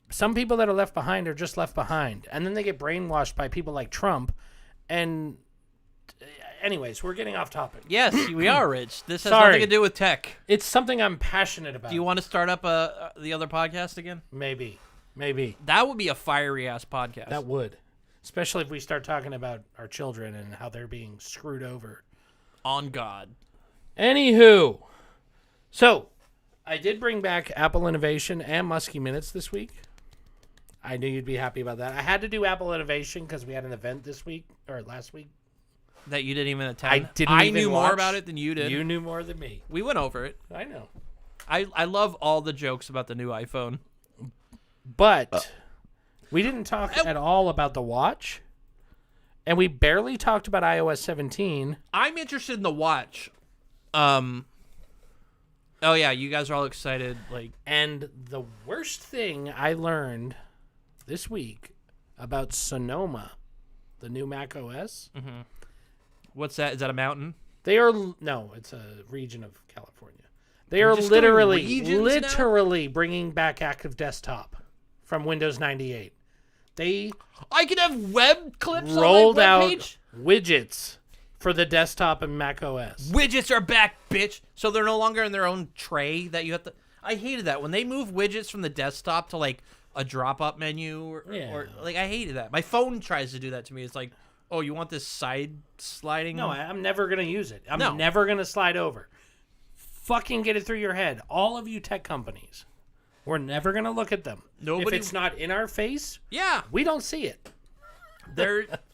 some people that are left behind are just left behind, and then they get brainwashed by people like Trump. And anyways, we're getting off topic. Yes, we are, Rich. This has Sorry. nothing to do with tech. It's something I'm passionate about. Do you want to start up the other podcast again? Maybe. That would be a fiery-ass podcast. That would. Especially if we start talking about our children and how they're being screwed over. On God. Anywho. So, I did bring back Apple Innovation and Muskie Minutes this week. I knew you'd be happy about that. I had to do Apple Innovation because we had an event this week, or last week. That you didn't even attend? I knew more watch. about it than you did. You knew more than me. We went over it. I know. I love all the jokes about the new iPhone. But we didn't talk at all about the watch. And we barely talked about iOS 17. I'm interested in the watch. Oh yeah, you guys are all excited. And the worst thing I learned this week about Sonoma, the new Mac OS. What's that? Is that a mountain? No, it's a region of California. They are just doing literally bringing back Active Desktop from Windows 98. They I can have web clips rolled on my out webpage? widgets for the desktop and Mac OS. Widgets are back, bitch. So they're no longer in their own tray that you have to. I hated that when they move widgets from the desktop to like a drop-up menu or I hated that. My phone tries to do that to me. It's like, oh, you want this side sliding? No, I'm never going to use it. I'm No. never going to slide over. Fucking get it through your head. All of you tech companies. We're never going to look at them. Nobody- If it's not in our face, Yeah. we don't see it.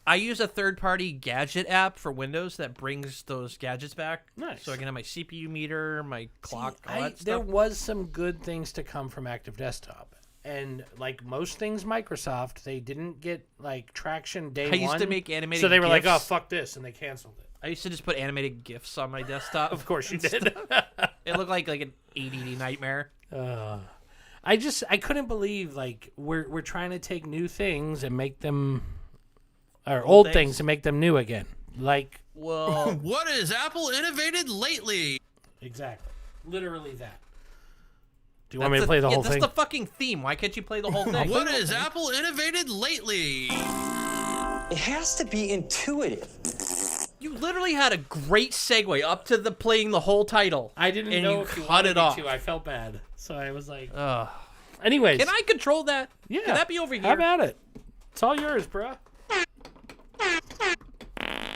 I use a third-party gadget app for Windows that brings those gadgets back. Nice. So I can have my CPU meter, my clock, all that There stuff. was some good things to come from Active Desktop. And like most things Microsoft, they didn't get like traction day one. I used to make animated So they were like, oh, GIFs. fuck this, and they canceled it. I used to just put animated GIFs on my desktop. Of course you did. It looked like an ADD nightmare. I couldn't believe like we're trying to take new things and make them or old things and make them new again. Like Well, What has Apple innovated lately? exactly. Literally that. Do you want me to play the whole thing? That's the fucking theme. Why can't you play the whole thing? What has Apple innovated lately? It has to be intuitive. You literally had a great segue up to the playing the whole title. I didn't and know you if you cut wanted it me off. to. I felt bad. So I was like, Ugh. anyways. Can I control that? Yeah. Can that be over here? How about it? It's all yours, bruh.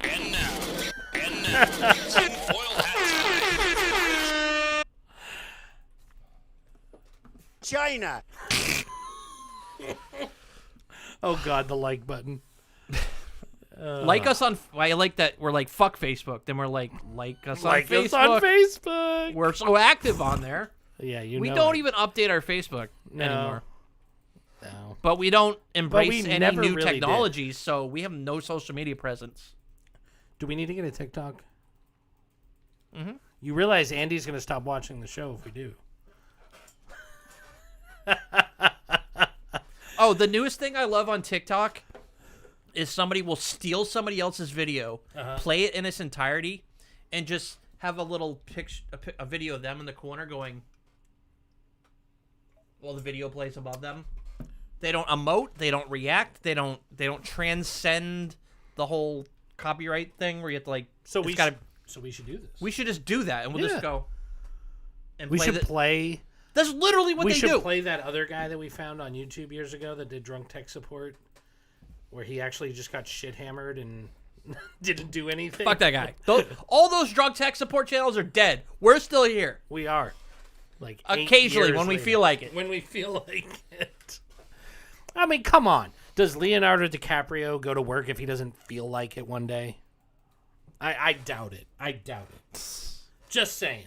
And now, tinfoil hat. China. Oh God, the like button. Like us on. I like that we're like fuck Facebook. Then we're like us on Like Facebook. us on Facebook. We're so active on there. Yeah, We don't even update our Facebook anymore. No. But we don't embrace we any never new really technologies, so we have no social media presence. Do we need to get a TikTok? Mm-hmm. You realize Andy's going to stop watching the show if we do. Oh, the newest thing I love on TikTok is somebody will steal somebody else's video, play it in its entirety, and just have a little picture, a video of them in the corner going, while the video plays above them. They don't emote, they don't react, they don't transcend the whole copyright thing where you have to like. So we should do this. We should just do that, and we'll just Yeah. go. And We should the- play. That's literally what We they should do. play that other guy that we found on YouTube years ago that did drunk tech support, where he actually just got shit hammered and didn't do anything. Fuck that guy. All those drug tech support channels are dead. We're still here. We are. Like 8 Occasionally, years when we later. feel like it. When we feel like it. I mean, come on. Does Leonardo DiCaprio go to work if he doesn't feel like it one day? I doubt it. I doubt it. Just saying.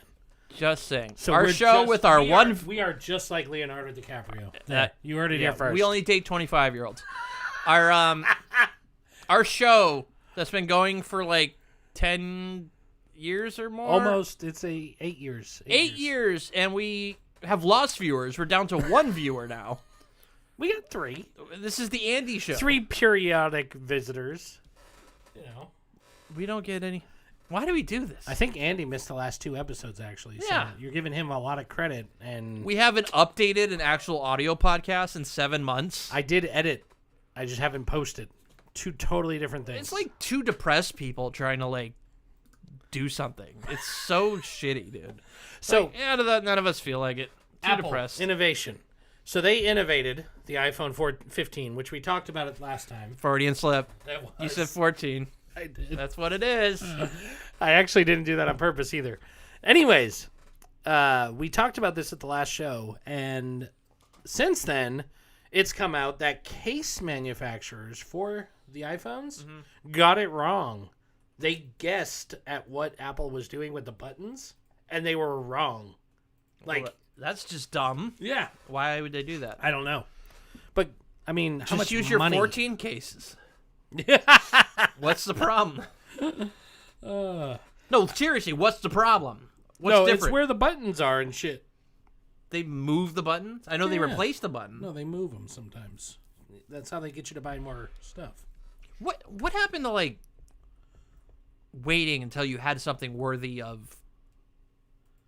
Just saying. So our we're show just- with our we one. Are, we are just like Leonardo DiCaprio. That- You heard it yeah, here first. we only date 25-year-olds. Our show that's been going for like 10 years or more. Almost. It's 8 years. 8 years, and we have lost viewers. We're down to 1 viewer now. We got 3. This is the Andy show. 3 periodic visitors. You know. We don't get any. Why do we do this? I think Andy missed the last 2 episodes, actually. Yeah. So you're giving him a lot of credit. And We haven't updated an actual audio podcast in 7 months. I did edit. I just haven't posted. 2 totally different things. It's like 2 depressed people trying to like do something. It's so shitty, dude. So Like, yeah, none of us feel like it. Too Apple depressed. innovation. So they innovated the iPhone 15, which we talked about it last time. Freudian slip. That was, You said 14. I did. That's what it is. I actually didn't do that on purpose either. Anyways, we talked about this at the last show, and since then, it's come out that case manufacturers for the iPhones got it wrong. They guessed at what Apple was doing with the buttons, and they were wrong. Like, Well, that's just dumb. yeah, Why would they do that? I don't know. But, I mean, how Just much use money? your 14 cases. What's the problem? No, seriously, what's the problem? What's no, different? it's where the buttons are and shit. They move the buttons? I know they Yeah. replace the button. No, they move them sometimes. That's how they get you to buy more stuff. What happened to like waiting until you had something worthy of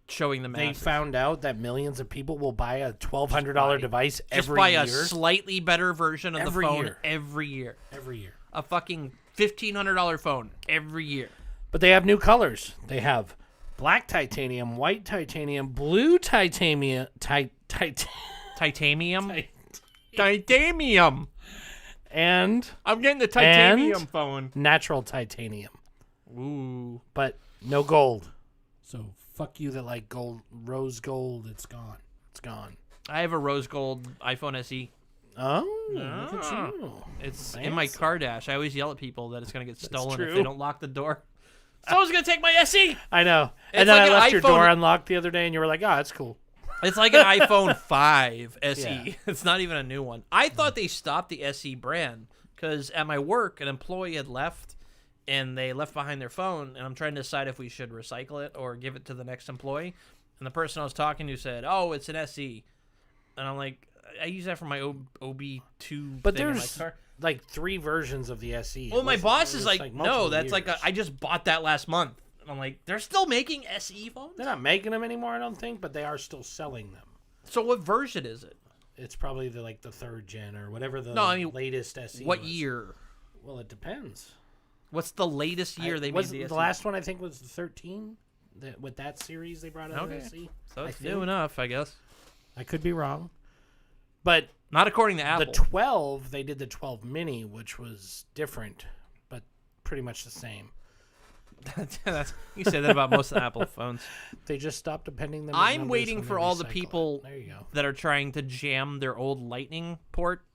showing the They masses? found out that millions of people will buy a $1,200 device Just every buy year. a slightly better version of Every the phone year. every year. Every year. A fucking $1,500 phone every year. But they have new colors. They have black titanium, white titanium, blue titanium, Titanium? Titanium! and I'm getting the titanium And- phone. natural titanium. Ooh. But no gold. So fuck you that like gold, rose gold. It's gone. It's gone. I have a rose gold iPhone SE. Oh, look at you. It's in my Fancy. car dash. I always yell at people that it's going to get stolen if true. they don't lock the door. Someone's going to take my SE! I know. It's And then like I an left your door iPhone- unlocked the other day, and you were like, "Oh, that's cool." It's like an iPhone 5 SE. Yeah. It's not even a new one. I thought they stopped the SE brand because at my work, an employee had left and they left behind their phone. And I'm trying to decide if we should recycle it or give it to the next employee. And the person I was talking to said, "Oh, it's an SE." And I'm like, I use that for my OB2 But thing in my there's car. like 3 versions of the SE. Well, It my wasn't- boss it is was, like, multiple no, that's like years. I just bought that last month. And I'm like, they're still making SE phones? They're not making them anymore, I don't think, but they are still selling them. So what version is it? It's probably the 3rd gen or whatever the No, I mean, latest SE. What was. year? Well, it depends. What's the latest year they made was the SE? the last one I think was the 13. With that series they brought out Okay. an SE. So I it's think. new enough, I guess. I could be wrong, but Not according to Apple. the 12 they did the 12 mini, which was different, but pretty much the same. You say that about most Apple phones. They just stopped appending them. as I'm numbers waiting when for they all the recycle it. people There you go. that are trying to jam their old Lightning port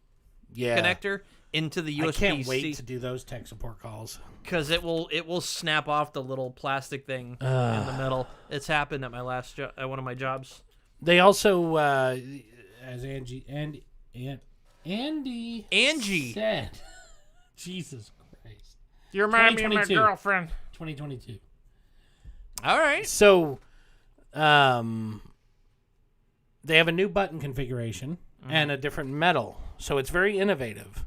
Yeah. connector into the I USB-C can't wait to do those tech support calls. because it will snap off the little plastic thing in the middle. It's happened at my last at one of my jobs. They also, as Andy said, Jesus Christ, You remind me of my 2022. girlfriend. 2022. All right. So, they have a new button configuration and a different metal, so it's very innovative.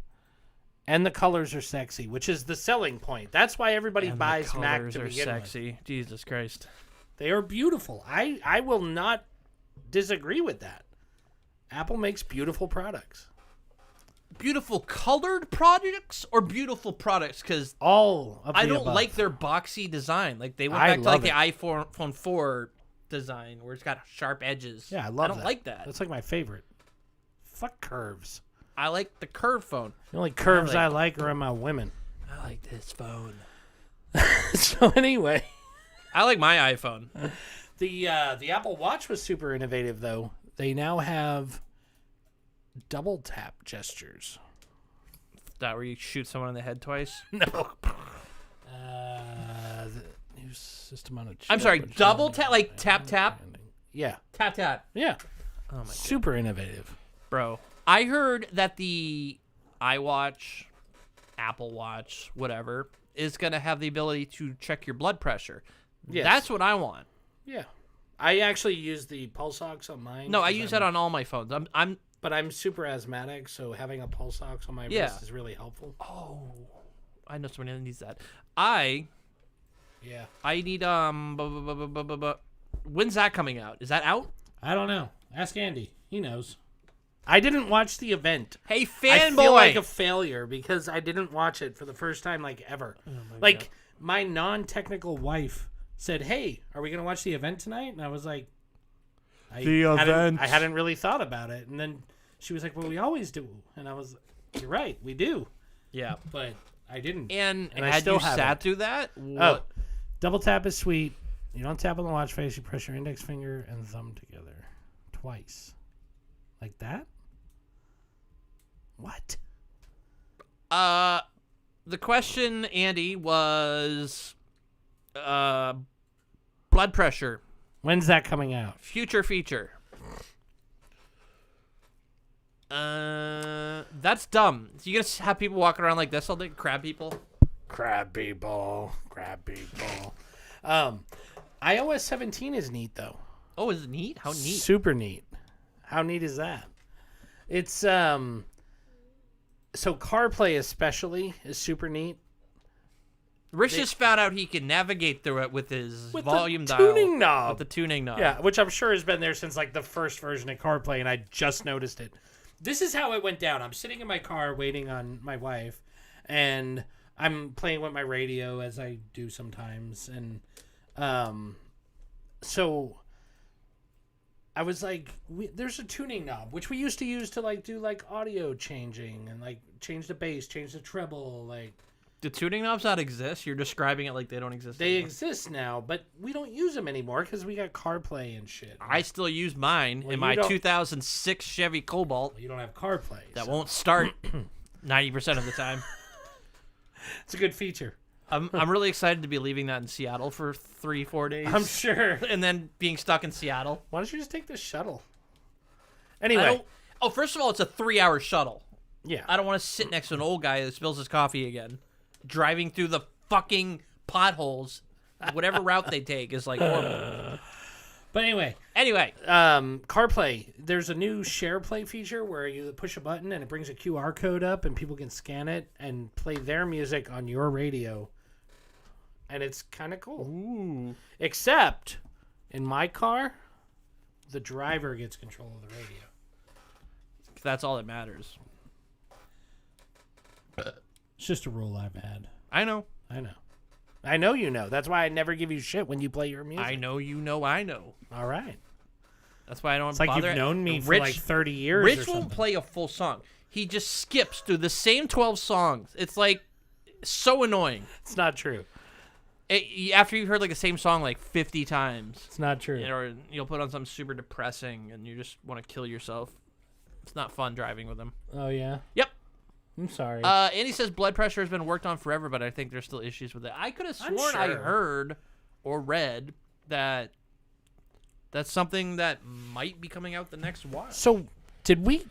And the colors are sexy, which is the selling point. That's why everybody And buys the Mac colors to are begin with. sexy. Jesus Christ. They are beautiful. I will not disagree with that. Apple makes beautiful products. Beautiful colored products or beautiful products? Because All of the I don't above. like their boxy design. Like they went I back to like love the iPhone 4 design where it's got sharp edges. Yeah, I love don't that. like that. That's like my favorite. Fuck curves. I like the curve phone. The only curves I like- like are in my women. I like this phone. So anyway, I like my iPhone. the Apple Watch was super innovative though. They now have double tap gestures. That where you shoot someone in the head twice. No. The new system on a chip. I'm sorry, which- double tap, like tap tap. Yeah. Tap tap. Yeah. Oh my god, Super innovative. bro! I heard that the iWatch, Apple Watch, whatever, is gonna have the ability to check your blood pressure. Yes. That's what I want. Yeah. I actually use the pulse ox on mine. No, I 'cause use that on all my phones. But I'm super asthmatic, so having a pulse ox on my Yeah. wrist is really helpful. Oh, I know somebody that needs that. Yeah. I need when's that coming out? Is that out? I don't know. Ask Andy. He knows. I didn't watch the event. Hey, I fanboy! feel like a failure because I didn't watch it for the first time ever. Oh Like my non-technical wife said, "Hey, are we gonna watch the event tonight?" And I was like, I hadn't really thought about it. And then she was like, "Well, we always do." And I was, "You're right, we do." Yeah. But I didn't. And I had still you haven't. sat through that? Oh, double tap is sweet. You don't tap on the watch face. You press your index finger and thumb together twice, like that. What? The question, Andy, was blood pressure, When's that coming out? future feature. That's dumb. So you gonna have people walking around like this all day, crab people? Crabby ball. iOS 17 is neat though. Oh, is it neat? How neat? Super neat. How neat is that? It's so CarPlay especially is super neat. Rich just found out he can navigate through it with his With volume the dial. tuning knob. With the tuning knob. Yeah, which I'm sure has been there since like the first version of CarPlay, and I just noticed it. This is how it went down. I'm sitting in my car waiting on my wife, and I'm playing with my radio as I do sometimes, and so I was like, "There's a tuning knob, which we used to use to like do like audio changing and like change the bass, change the treble, like." Do tuning knobs not exist? You're describing it like they don't exist. They anymore. exist now, but we don't use them anymore because we got CarPlay and shit. I still use mine Well, in you my don't- 2006 Chevy Cobalt You don't have CarPlay. that so won't start 90% of the time. It's a good feature. I'm really excited to be leaving that in Seattle for 3-4 days. I'm sure. And then being stuck in Seattle. Why don't you just take the shuttle? I Anyway, don't- Oh, first of all, it's a 3-hour shuttle. yeah. I don't want to sit next to an old guy that spills his coffee again. Driving through the fucking potholes, whatever route they take is like horrible. But anyway, Anyway, CarPlay. There's a new SharePlay feature where you push a button and it brings a QR code up and people can scan it and play their music on your radio. And it's kind of cool. ooh, Except in my car, the driver gets control of the radio. that's all that matters. It's just a rule I've had. I know. I know you know. That's why I never give you shit when you play your music. I know you know I know. All right. That's why I don't It's like bother. you've known me for Rich- like 30 years Rich or won't something. play a full song. He just skips through the same 12 songs. It's like so annoying. It's not true. After you've heard like the same song like 50 times, It's not true. or you'll put on something super depressing and you just want to kill yourself. It's not fun driving with him. Oh, yeah? Yep. I'm sorry. Andy says blood pressure has been worked on forever, but I think there's still issues with it. I could have I'm sworn I sure. heard or read that that's something that might be coming out the next while. So, did we?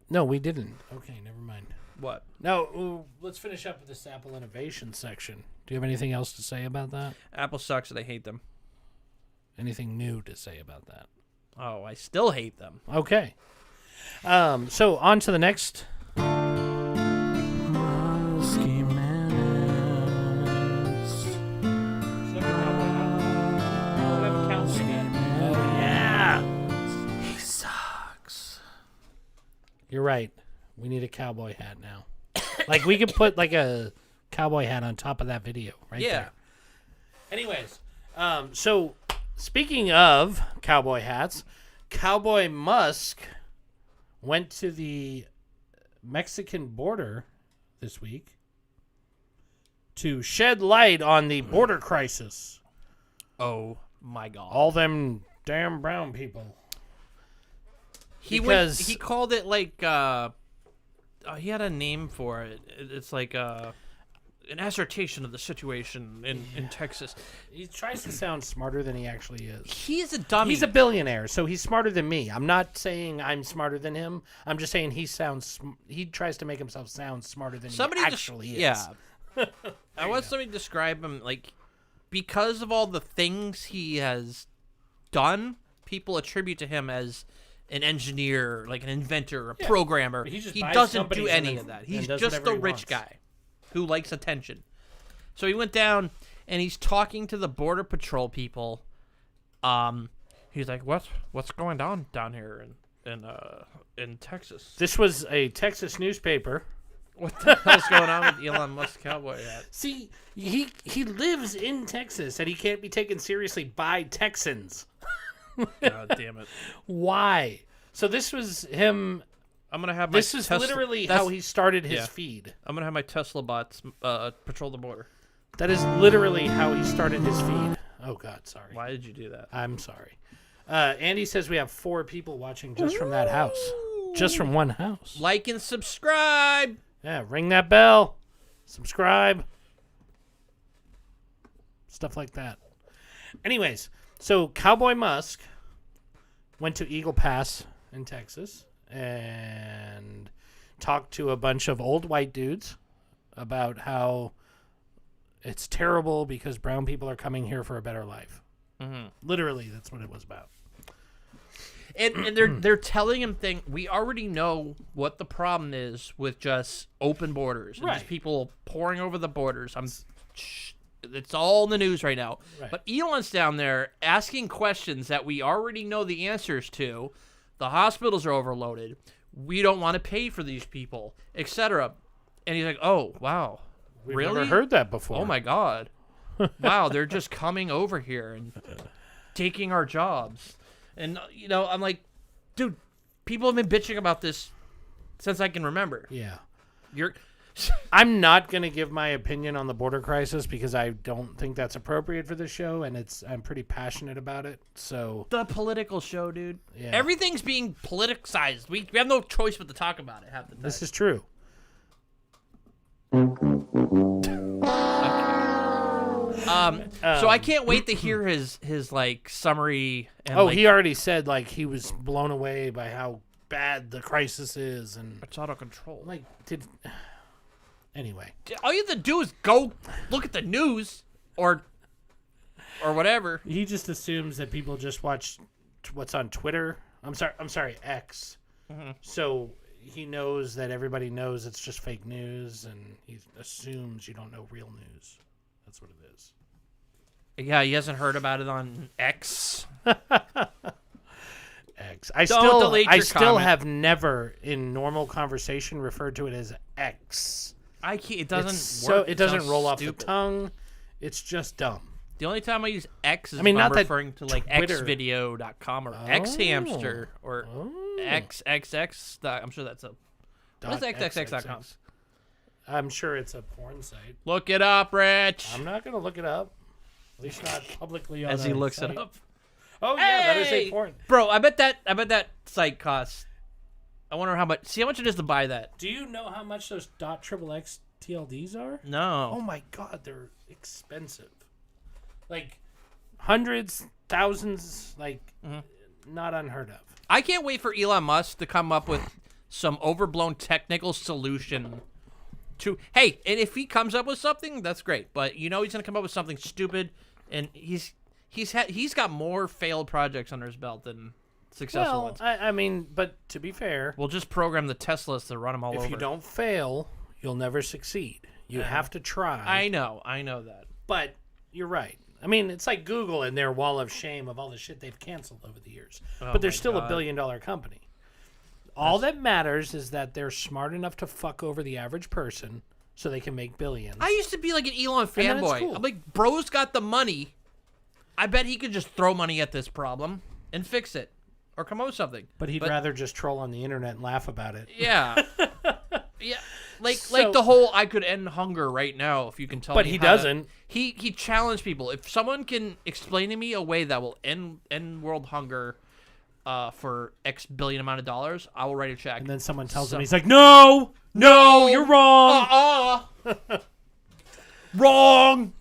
No, we didn't. Okay, never mind. What? No, let's finish up with this Apple innovation section. Do you have anything else to say about that? Apple sucks and I hate them. Anything new to say about that? Oh, I still hate them. Okay. So, on to the next. Yeah. He sucks. You're right. We need a cowboy hat now. Like we could put like a cowboy hat on top of that video right Yeah. there. Anyways, so speaking of cowboy hats, Cowboy Musk went to the Mexican border this week to shed light on the border crisis. Oh my god. All them damn brown people. He because- he called it like he had a name for it. It's like an assertion of the situation in Texas. He tries to sound smarter than he actually is. He's a dummy. He's a billionaire, so he's smarter than me. I'm not saying I'm smarter than him. I'm just saying he tries to make himself sound smarter than he actually is. Yeah. I want somebody to describe him like because of all the things he has done, people attribute to him as an engineer, like an inventor, a programmer. He just He buys doesn't companies do any and of that. and He's does just whatever a he rich wants. guy who likes attention. So he went down and he's talking to the Border Patrol people. He's like, "What's going on down here in Texas? This was a Texas newspaper. What the hell's going on with Elon Musk's cowboy hat?" See, he lives in Texas, and he can't be taken seriously by Texans. God damn it! Why? So this was him. I'm gonna have my This is Tesla- literally that's- how he started his yeah. feed. I'm gonna have my Tesla bots patrol the border. That is literally how he started his feed. Oh God, sorry. Why did you do that? I'm sorry. Andy says we have 4 people watching just from that house. Just from one house. Like and subscribe. Yeah, ring that bell. Subscribe. Stuff like that. Anyways, so Cowboy Musk went to Eagle Pass in Texas and talked to a bunch of old white dudes about how it's terrible because brown people are coming here for a better life. Mm-hmm. Literally, that's what it was about. And they're telling him we already know what the problem is with just open borders and just Right. people pouring over the borders. It's all in the news right now. Right. But Elon's down there asking questions that we already know the answers to. The hospitals are overloaded. We don't want to pay for these people, etc. And he's like, "Oh, wow. We've really? never heard that before. Oh my God. Wow, they're just coming over here and taking our jobs." And, I'm like, dude, people have been bitching about this since I can remember. Yeah. You're I'm not going to give my opinion on the border crisis because I don't think that's appropriate for this show, and I'm pretty passionate about it. So the political show, dude. Yeah. Everything's being politicized. We have no choice but to talk about it half the time. this is true. So I can't wait to hear his like summary. And, He already said like he was blown away by how bad the crisis is, and it's out of control. like anyway. All you have to do is go look at the news or whatever. He just assumes that people just watch what's on Twitter. I'm sorry, X. Mm-hmm. So he knows that everybody knows it's just fake news, and he assumes you don't know real news. That's what it is. Yeah, he hasn't heard about it on X. X. I Don't delete your still comment. have never in normal conversation referred to it as X. I can't. It doesn't It's work. it doesn't sounds roll off stupid. the tongue. It's just dumb. The only time I use X is I mean, when I'm not that referring to like Twitter- xvideo.com or xhamster or xxx. I'm sure that's a. What is xxx.com? I'm sure it's a porn site. Look it up, Rich. I'm not gonna look it up. At least not publicly on As he our looks site. it up. Oh yeah, that is a Hey! porn. Bro, I bet that site costs. I wonder how much. See how much it is to buy that. Do you know how much those .xxx TLDs are? No. Oh my god, they're expensive. Like hundreds, thousands, like not unheard of. I can't wait for Elon Musk to come up with some overblown technical solution to. Hey, and if he comes up with something, that's great. But he's gonna come up with something stupid, and he's got more failed projects under his belt than successful ones. I mean, but to be fair, We'll just program the Teslas to run them all over. if you don't fail, you'll never succeed. You have to try. I know that. But you're right. I mean, it's like Google and their wall of shame of all the shit they've canceled over the years. But they're my still God. $1 billion company. All that matters is that they're smart enough to fuck over the average person so they can make billions. I used to be like an Elon then it's fanboy. cool. I'm like, bro's got the money. I bet he could just throw money at this problem and fix it or come up with something. but he'd rather just troll on the internet and laugh about it. Yeah. Yeah. Like So- the whole I could end hunger right now if you can tell But me he how to- doesn't. He challenged people. If someone can explain to me a way that will end world hunger for X billion amount of dollars, I will write a check. And then someone tells him, he's like, no, you're wrong. Wrong.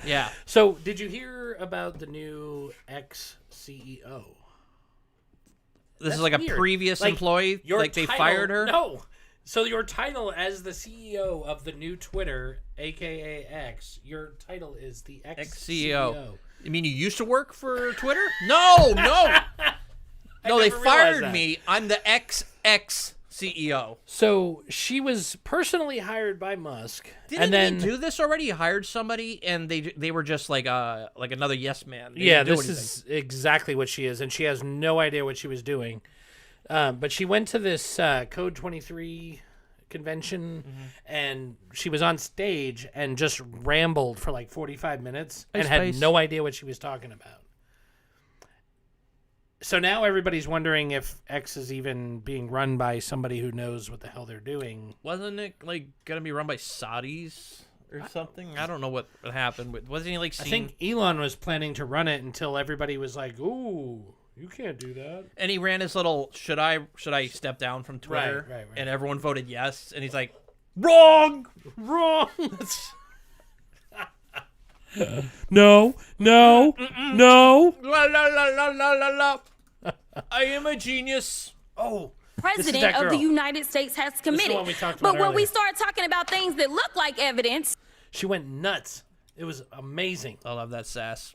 Yeah. So, did you hear about the new ex-CEO? This is like weird. a previous Like, employee? Your Like they title- fired her? No. So your title as the CEO of the new Twitter, aka X, your title is the Ex-CEO. You mean you used to work for Twitter? No. No, they never realized fired that. me. I'm the ex-CEO. So she was personally hired by Musk, Didn't and then he do this already? He hired somebody, and they were just like another yes man. They yeah, didn't do this anything. is exactly what she is, and she has no idea what she was doing. But she went to this Code 23 convention, and she was on stage and just rambled for like 45 minutes and had no idea what she was talking about. So now everybody's wondering if X is even being run by somebody who knows what the hell they're doing. Wasn't it like gonna be run by Saudis or something? I don't know what happened. Wasn't he like I seen? think Elon was planning to run it until everybody was like, "Ooh, you can't do that." And he ran his little should I step down from Twitter? Right. And everyone voted yes, and he's like, wrong. No. La la la la la la la. I am a genius. Oh. President that of the girl. United States has committed. one we talked about But when we earlier. start talking about things that look like evidence, She went nuts. It was amazing. I love that sass.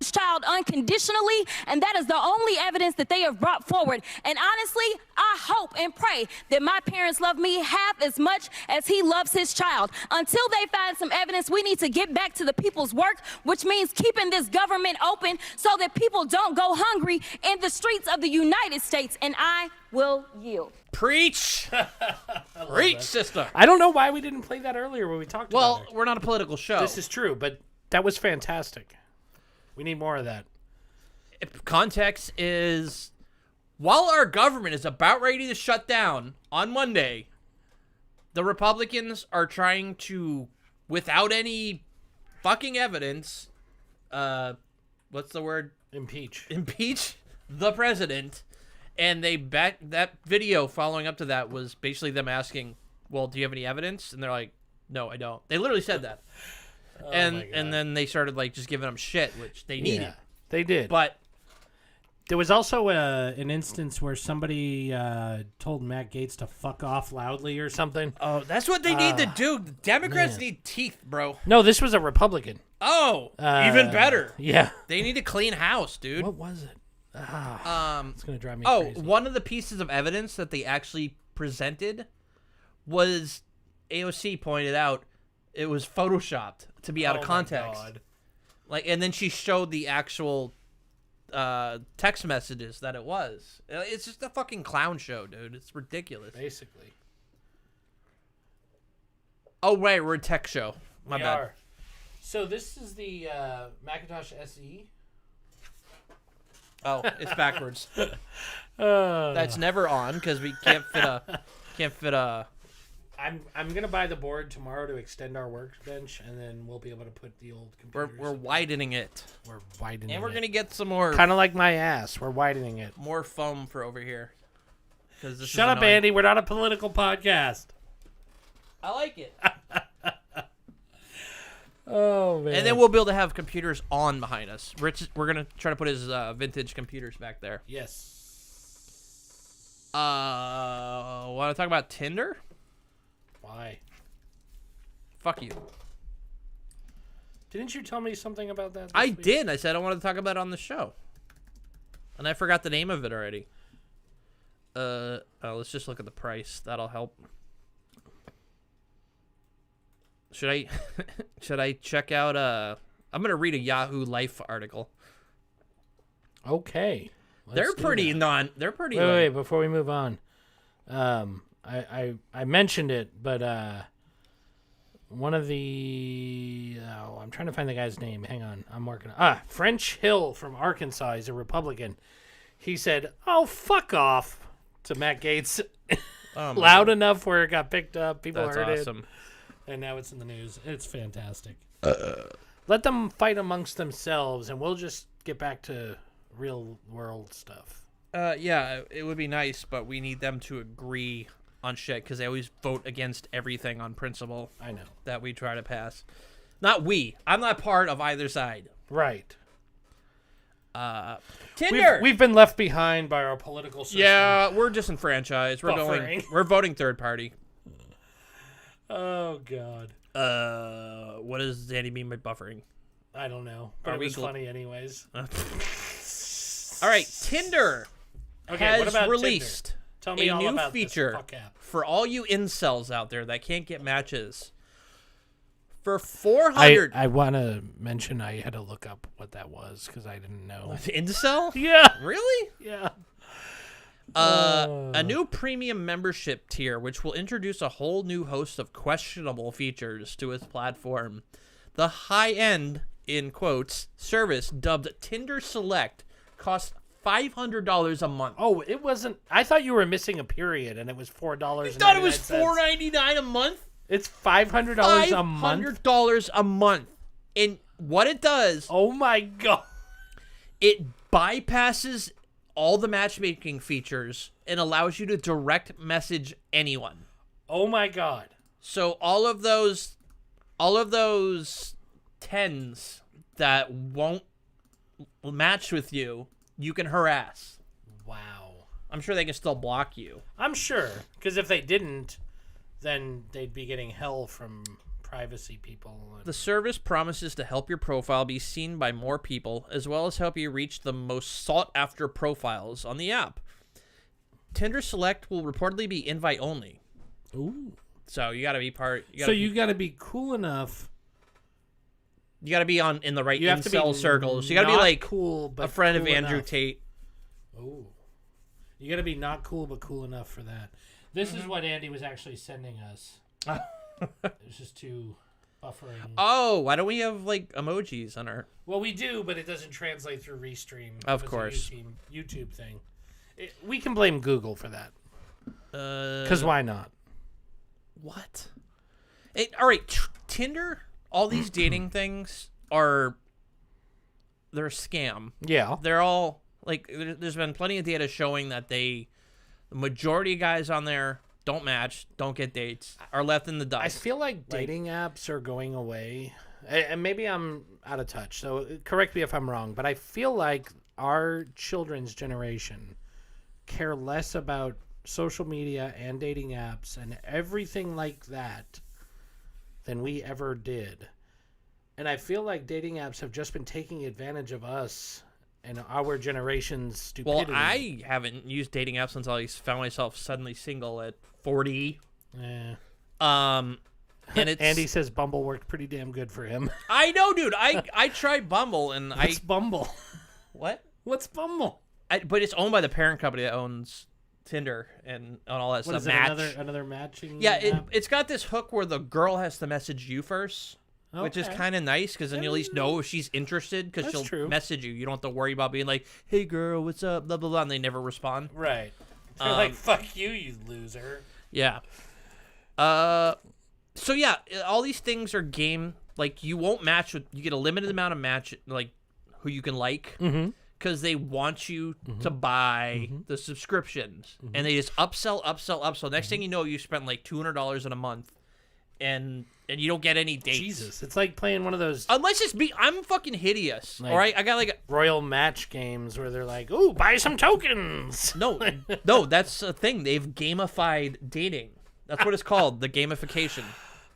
this child unconditionally, and that is the only evidence that they have brought forward. And honestly, I hope and pray that my parents love me half as much as he loves his child. Until they find some evidence, we need to get back to the people's work, which means keeping this government open so that people don't go hungry in the streets of the United States. And I will yield. Preach. Preach, sister. I don't know why we didn't play that earlier when we talked Well, about it. we're not a political show. This is true, but that was fantastic. We need more of that. Context is, while our government is about ready to shut down on Monday, the Republicans are trying to, without any fucking evidence, what's the word? Impeach. Impeach the president. And that video following up to that was basically them asking, well, do you have any evidence? And they're like, no, I don't. They literally said that. And then they started like just giving them shit, which they needed. Yeah, they did. But there was also an instance where somebody told Matt Gaetz to fuck off loudly or something. oh, that's what they need to do. The Democrats man. need teeth, bro. No, this was a Republican. Oh, even better. Yeah. They need to clean house, dude. What was it? It's going to drive me Oh, crazy. one of the pieces of evidence that they actually presented was AOC pointed out it was photoshopped to be out of Oh my context. God. Like, and then she showed the actual text messages that it was. It's just a fucking clown show, dude. It's ridiculous. Basically. Oh, right, we're a tech show. My We bad. are. So this is the Macintosh SE. Oh, it's backwards. That's never on because we can't fit a. I'm gonna buy the board tomorrow to extend our workbench, and then we'll be able to put the old computers. We're widening it, We're widening, and we're it. gonna get some more kind of like my ass. We're widening it. more foam for over here. Because Shut up, Andy. We're not a political podcast. I like it. Oh man. And then we'll be able to have computers on behind us. We're gonna try to put his vintage computers back there. Yes. Want to talk about Tinder? Why? Fuck you. Didn't you tell me something about that? I this week? did. I said I wanted to talk about it on the show, and I forgot the name of it already. Let's just look at the price. That'll help. Should I check out I'm gonna read a Yahoo Life article. Okay. They're pretty Wait, wait, before we move on. I mentioned it, but one of the I'm trying to find the guy's name. Hang on, I'm working. French Hill from Arkansas. He's a Republican. He said, "Oh, fuck off," to Matt Gaetz. Oh, Loud enough where it got picked up. People That's heard awesome. it, and now it's in the news. It's fantastic. Let them fight amongst themselves, and we'll just get back to real world stuff. Yeah, it would be nice, but we need them to agree on shit because they always vote against everything on principle. I know that we try to pass. Not we. I'm not part of either side. Right. Tinder. We've been left behind by our political system. Yeah, we're disenfranchised. We're voting third party. Oh God. What does Danny mean by buffering? I don't know. But it was funny anyways. All right, Tinder has released Tell me a all new about feature this fuck app. for all you incels out there that can't get matches. For 400. I want to mention I had to look up what that was because I didn't know. Incel? Yeah. Really? Yeah. A new premium membership tier, which will introduce a whole new host of questionable features to its platform. The high-end, in quotes, service dubbed Tinder Select costs $500 a month. Oh, it wasn't. I thought you were missing a period, and it was $4. You thought it was $4.99 a month? It's $500 a month. $500 a month. And what it does, Oh my God. it bypasses all the matchmaking features and allows you to direct message anyone. Oh my God. So all of those tens that won't match with you, you can harass. Wow. I'm sure they can still block you. I'm sure, because if they didn't, then they'd be getting hell from privacy people. The service promises to help your profile be seen by more people, as well as help you reach the most sought-after profiles on the app. Tinder Select will reportedly be invite only. Ooh. So you got to be part. You got to be cool enough. You got to be in the right You have to be incel circles. You got to be like cool, but a friend cool of Andrew enough. Tate. Oh. You got to be not cool, but cool enough for that. This is what Andy was actually sending us. It's just too buffering. Oh, why don't we have like emojis on our? Well, we do, but it doesn't translate through Restream. Of It's a course. YouTube thing. We can blame Google for that. Because why not? What? All right, Tinder. All these dating things they're a scam. Yeah. They're all like. There's been plenty of data showing that the majority of guys on there don't match, don't get dates, are left in the dust. I feel like dating apps are going away. And maybe I'm out of touch, so correct me if I'm wrong, but I feel like our children's generation care less about social media and dating apps and everything like that than we ever did. And I feel like dating apps have just been taking advantage of us and our generation's stupidity. Well, I haven't used dating apps since I found myself suddenly single at 40. Yeah. And it's Andy says Bumble worked pretty damn good for him. I know, dude. I tried Bumble and What's Bumble? What? What's Bumble? But it's owned by the parent company that owns Tinder and all that What stuff. is it, another matching Yeah, app? it's got this hook where the girl has to message you first. Which is Okay. kind of nice because then you at least know if she's interested because That's she'll true. message you. You don't have to worry about being like, "Hey girl, what's up?" Blah blah blah, and they never respond. Right. They're like, fuck you, you loser. Yeah. So yeah, all these things are game. Like you won't match with. You get a limited amount of match, like who you can like, because they want you to buy the subscriptions, and they just upsell. Next thing you know, you spent like $200 in a month, and you don't get any dates. Jesus, it's like playing one of those Unless it's me, I'm fucking hideous. All right, I got like royal match games where they're like, "Ooh, buy some tokens." no, that's a thing. They've gamified dating. That's what it's called, the gamification.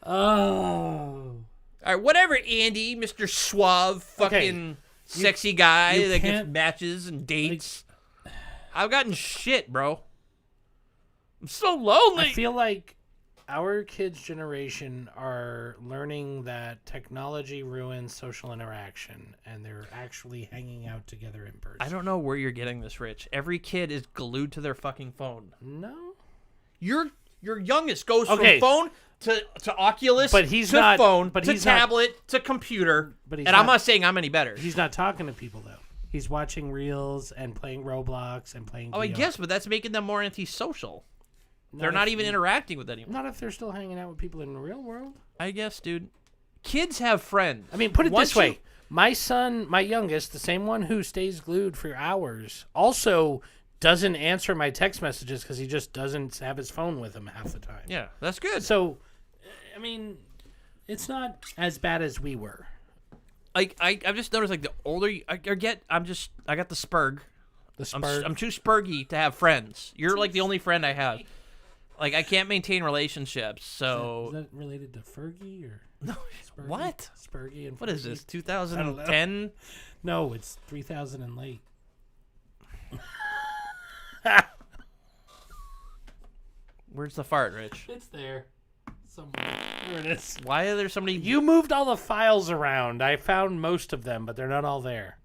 Oh. All right, whatever, Andy, Mr. Suave, fucking sexy guy you that gets can't- matches and dates. I've gotten shit, bro. I'm so lonely. I feel like our kids' generation are learning that technology ruins social interaction, and they're actually hanging out together in person. I don't know where you're getting this, Rich. Every kid is glued to their fucking phone. No. Your youngest goes Okay. from phone to Oculus, But he's to not- phone, but to he's not- tablet, to computer. But he's and I'm not- not saying I'm any better. He's not talking to people though. He's watching reels and playing Roblox and playing. Oh, I VR. guess, but that's making them more antisocial. They're if- not even interacting with anyone. Not if they're still hanging out with people in the real world. I guess, dude. Kids have friends. I mean, put it Once this way. you- My son, my youngest, the same one who stays glued for hours, also doesn't answer my text messages because he just doesn't have his phone with him half the time. Yeah, that's good. So, I mean, it's not as bad as we were. Like I've just noticed, like the older I get, I got the spurg. I'm too spurgy to have friends. You're like the only friend I have. Like I can't maintain relationships. So is that related to Fergie or no? Spurgy? What? Spurgy and What is Fergie? this? 2010? No, it's 3000 and late. Where's the fart, Rich? It's there somewhere. There it is. Why are there so many? You moved all the files around. I found most of them, but they're not all there.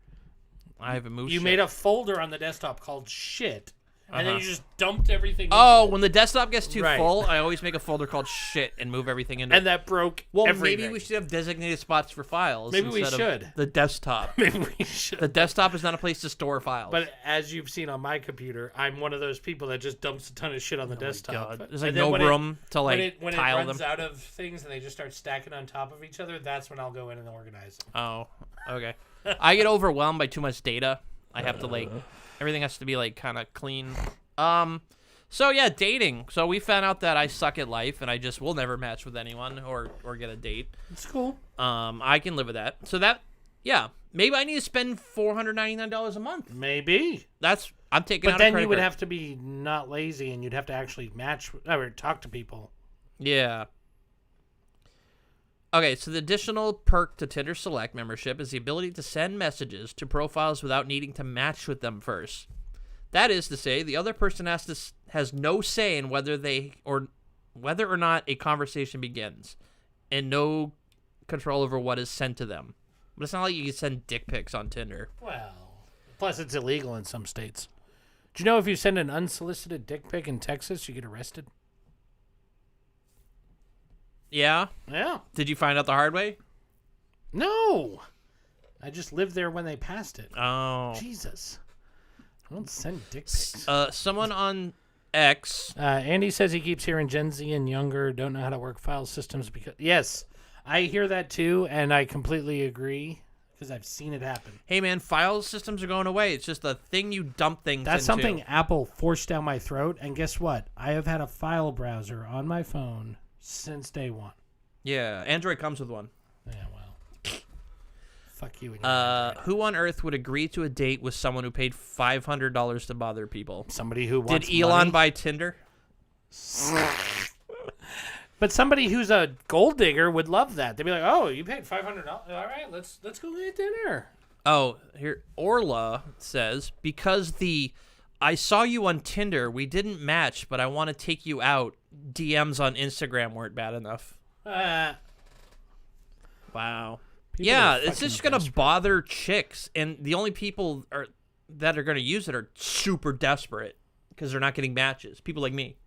I haven't moved. You shit. made a folder on the desktop called shit, and then you just dumped everything. Oh, into it. when the desktop gets too Right. full, I always make a folder called shit and move everything into and it. that broke. Well, everything. maybe we should have designated spots for files. Maybe we instead of should. The desktop. Maybe we should. The desktop is not a place to store files. But as you've seen on my computer, I'm one of those people that just dumps a ton of shit on the desktop. God. There's like And then no when room to like when tile it runs them. out of things and they just start stacking on top of each other, that's when I'll go in and organize them. Oh, okay. I get overwhelmed by too much data. I have to like everything has to be like kind of clean. So yeah, dating. So we found out that I suck at life and I just will never match with anyone or get a date. It's cool. I can live with that. So that yeah, maybe I need to spend $499 a month. Maybe. I'm taking But out a then credit you would card. have to be not lazy and you'd have to actually match or talk to people. Yeah. Okay, so the additional perk to Tinder Select membership is the ability to send messages to profiles without needing to match with them first. That is to say, the other person has no say in whether or not a conversation begins, and no control over what is sent to them. But it's not like you can send dick pics on Tinder. Well, plus it's illegal in some states. Do you know if you send an unsolicited dick pic in Texas, you get arrested? Yeah? Yeah. Did you find out the hard way? No. I just lived there when they passed it. Oh. Jesus. I don't send dick pics. Someone on X. Andy says he keeps hearing Gen Z and younger don't know how to work file systems because... Yes, I hear that too, and I completely agree because I've seen it happen. Hey, man, file systems are going away. It's just a thing you dump things That's into. something Apple forced down my throat, and guess what? I have had a file browser on my phone since day one. Yeah, Android comes with one. Yeah, well. Fuck you. And your Android. Who on earth would agree to a date with someone who paid $500 to bother people? Somebody who wants Did Elon money. buy Tinder? But somebody who's a gold digger would love that. They'd be like, "Oh, you paid $500. All right, let's go get dinner." Oh, here Orla says because I saw you on Tinder, we didn't match, but I want to take you out. DMs on Instagram weren't bad enough. Wow. Yeah, it's just gonna bother chicks, and the only people that are gonna use it are super desperate because they're not getting matches. People like me.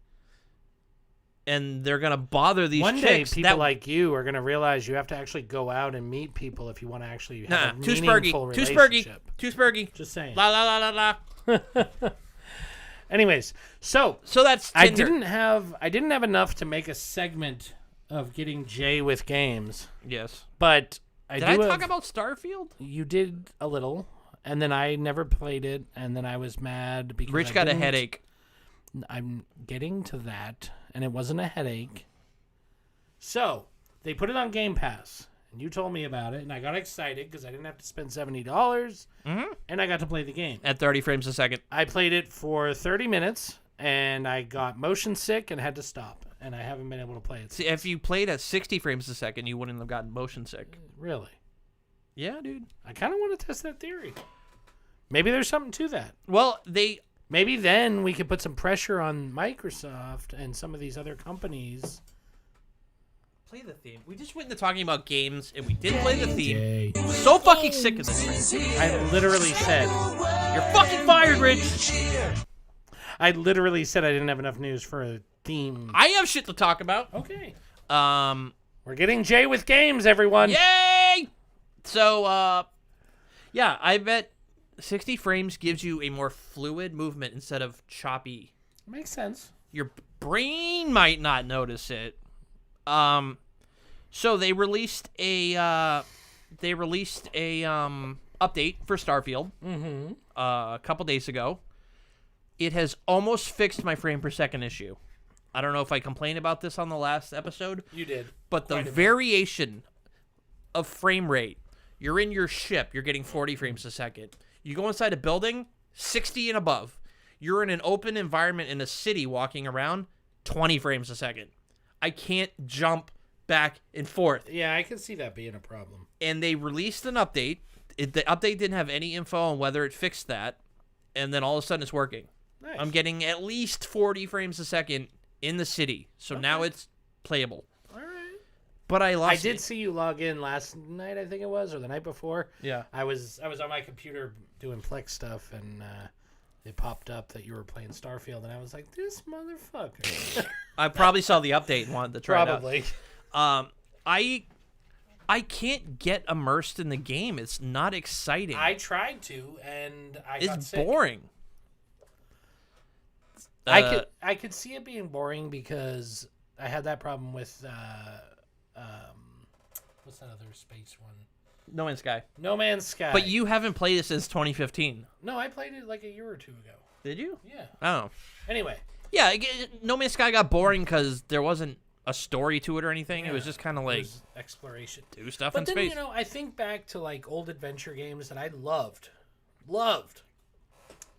And they're gonna bother these One day, chicks. people like you are gonna realize you have to actually go out and meet people if you want to actually have a too meaningful spurgy. relationship. Too spurgy. Just saying. La la la la la. Anyways, so that's Tinder. I didn't have enough to make a segment of getting Jay with games, Yes. but Did I talk about Starfield? You did a little, and then I never played it, and then I was mad because Rich I got a didn't- headache. I'm getting to that, and it wasn't a headache. So they put it on Game Pass, and you told me about it, and I got excited because I didn't have to spend $70, and I got to play the game. At 30 frames a second. I played it for 30 minutes, and I got motion sick and had to stop, and I haven't been able to play it See, since. if you played at 60 frames a second, you wouldn't have gotten motion sick. Really? Yeah, dude. I kind of want to test that theory. Maybe there's something to that. Well, Maybe then we could put some pressure on Microsoft and some of these other companies. play the theme. We just went into talking about games, and we did play the theme. Yay. I'm so fucking sick of this. I literally said, You're fucking fired, Rich. I literally said I didn't have enough news for a theme. I have shit to talk about. Okay. We're getting Jay with games, everyone. Yay! So, yeah, I bet 60 frames gives you a more fluid movement instead of choppy. Makes sense. Your brain might not notice it. So they released a update for Starfield. A couple days ago. it has almost fixed my frame per second issue. I don't know if I complained about this on the last episode. You did. But the variation of frame rate, you're in your ship, you're getting 40 frames a second. You go inside a building, 60 and above. You're in an open environment in a city walking around, 20 frames a second. I can't jump back and forth. Yeah, I can see that being a problem. And they released an update. The update didn't have any info on whether it fixed that. And then all of a sudden it's working. Nice. I'm getting at least 40 frames a second in the city. So now it's playable. All right. But I did see you log in last night, I think it was, or the night before. Yeah. I was on my computer doing Plex stuff, and it popped up that you were playing Starfield, and I was like, this motherfucker. I probably saw the update and wanted to try it out. Probably. I can't get immersed in the game. It's not exciting. I tried to, and got it's sick. boring. I could see it being boring because I had that problem with what's that other space one? No Man's Sky. No Man's Sky. But you haven't played it since 2015. No, I played it like a year or two ago. Did you? Yeah. Oh. Anyway. Yeah, No Man's Sky got boring because there wasn't a story to it or anything. Yeah, it was just kind of like exploration. Do stuff but in then, space. You know, I think back to like old adventure games that I loved.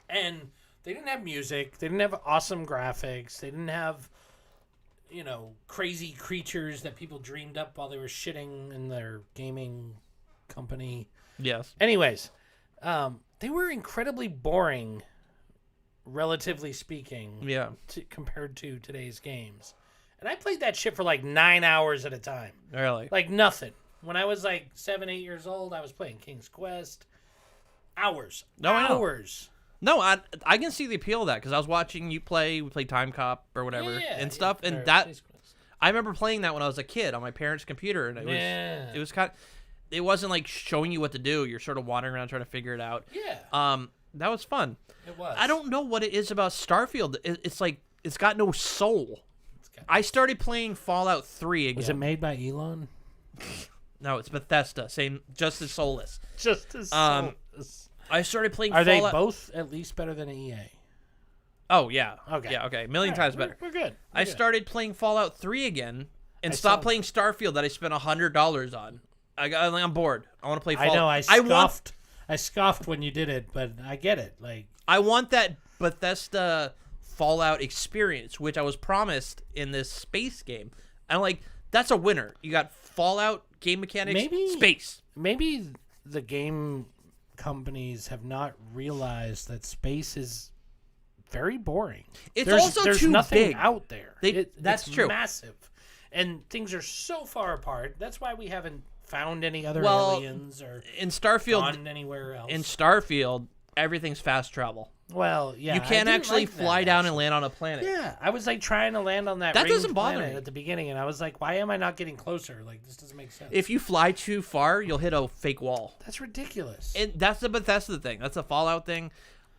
And they didn't have music. They didn't have awesome graphics. They didn't have, you know, crazy creatures that people dreamed up while they were shitting in their gaming company. Yes. Anyways, they were incredibly boring, relatively speaking. Yeah. Compared to today's games. And I played that shit for like 9 hours at a time. Really? Like nothing. When I was like 7, 8 years old, I was playing King's Quest. Hours. No, I know. Hours. No, I can see the appeal of that because I was watching you play. We played Time Cop or whatever and stuff, and that I remember playing that when I was a kid on my parents' computer, and it was kind of, it wasn't like showing you what to do. You're sort of wandering around trying to figure it out. Yeah. That was fun. It was. I don't know what it is about Starfield. It's like it's got no soul. I started playing Fallout 3 again. Was it made by Elon? No, it's Bethesda. Same, just as soulless. Just as soulless. I started playing Are Fallout. they both at least better than EA? Oh, yeah. Okay. Yeah, okay. A million times better. We're good. I started playing Fallout 3 again and stopped playing Starfield that I spent $100 on. I'm bored. I want to play Fallout. I know, I scoffed when you did it, but I get it. Like, I want that Bethesda Fallout experience, which I was promised in this space game. I'm like, that's a winner. You got Fallout, game mechanics, space. Maybe the game companies have not realized that space is very boring. There's too nothing big out there. That's it's true. Massive, and things are so far apart. That's why we haven't found any other aliens or in Starfield gone anywhere else. In Starfield, everything's fast travel. Well, yeah, you can't actually fly down and land on a planet. Yeah, I was like trying to land on that doesn't bother planet me at the beginning, and I was like, why am I not getting closer? Like, this doesn't make sense. If you fly too far, you'll hit a fake wall. That's ridiculous. And that's the Bethesda thing. That's a Fallout thing.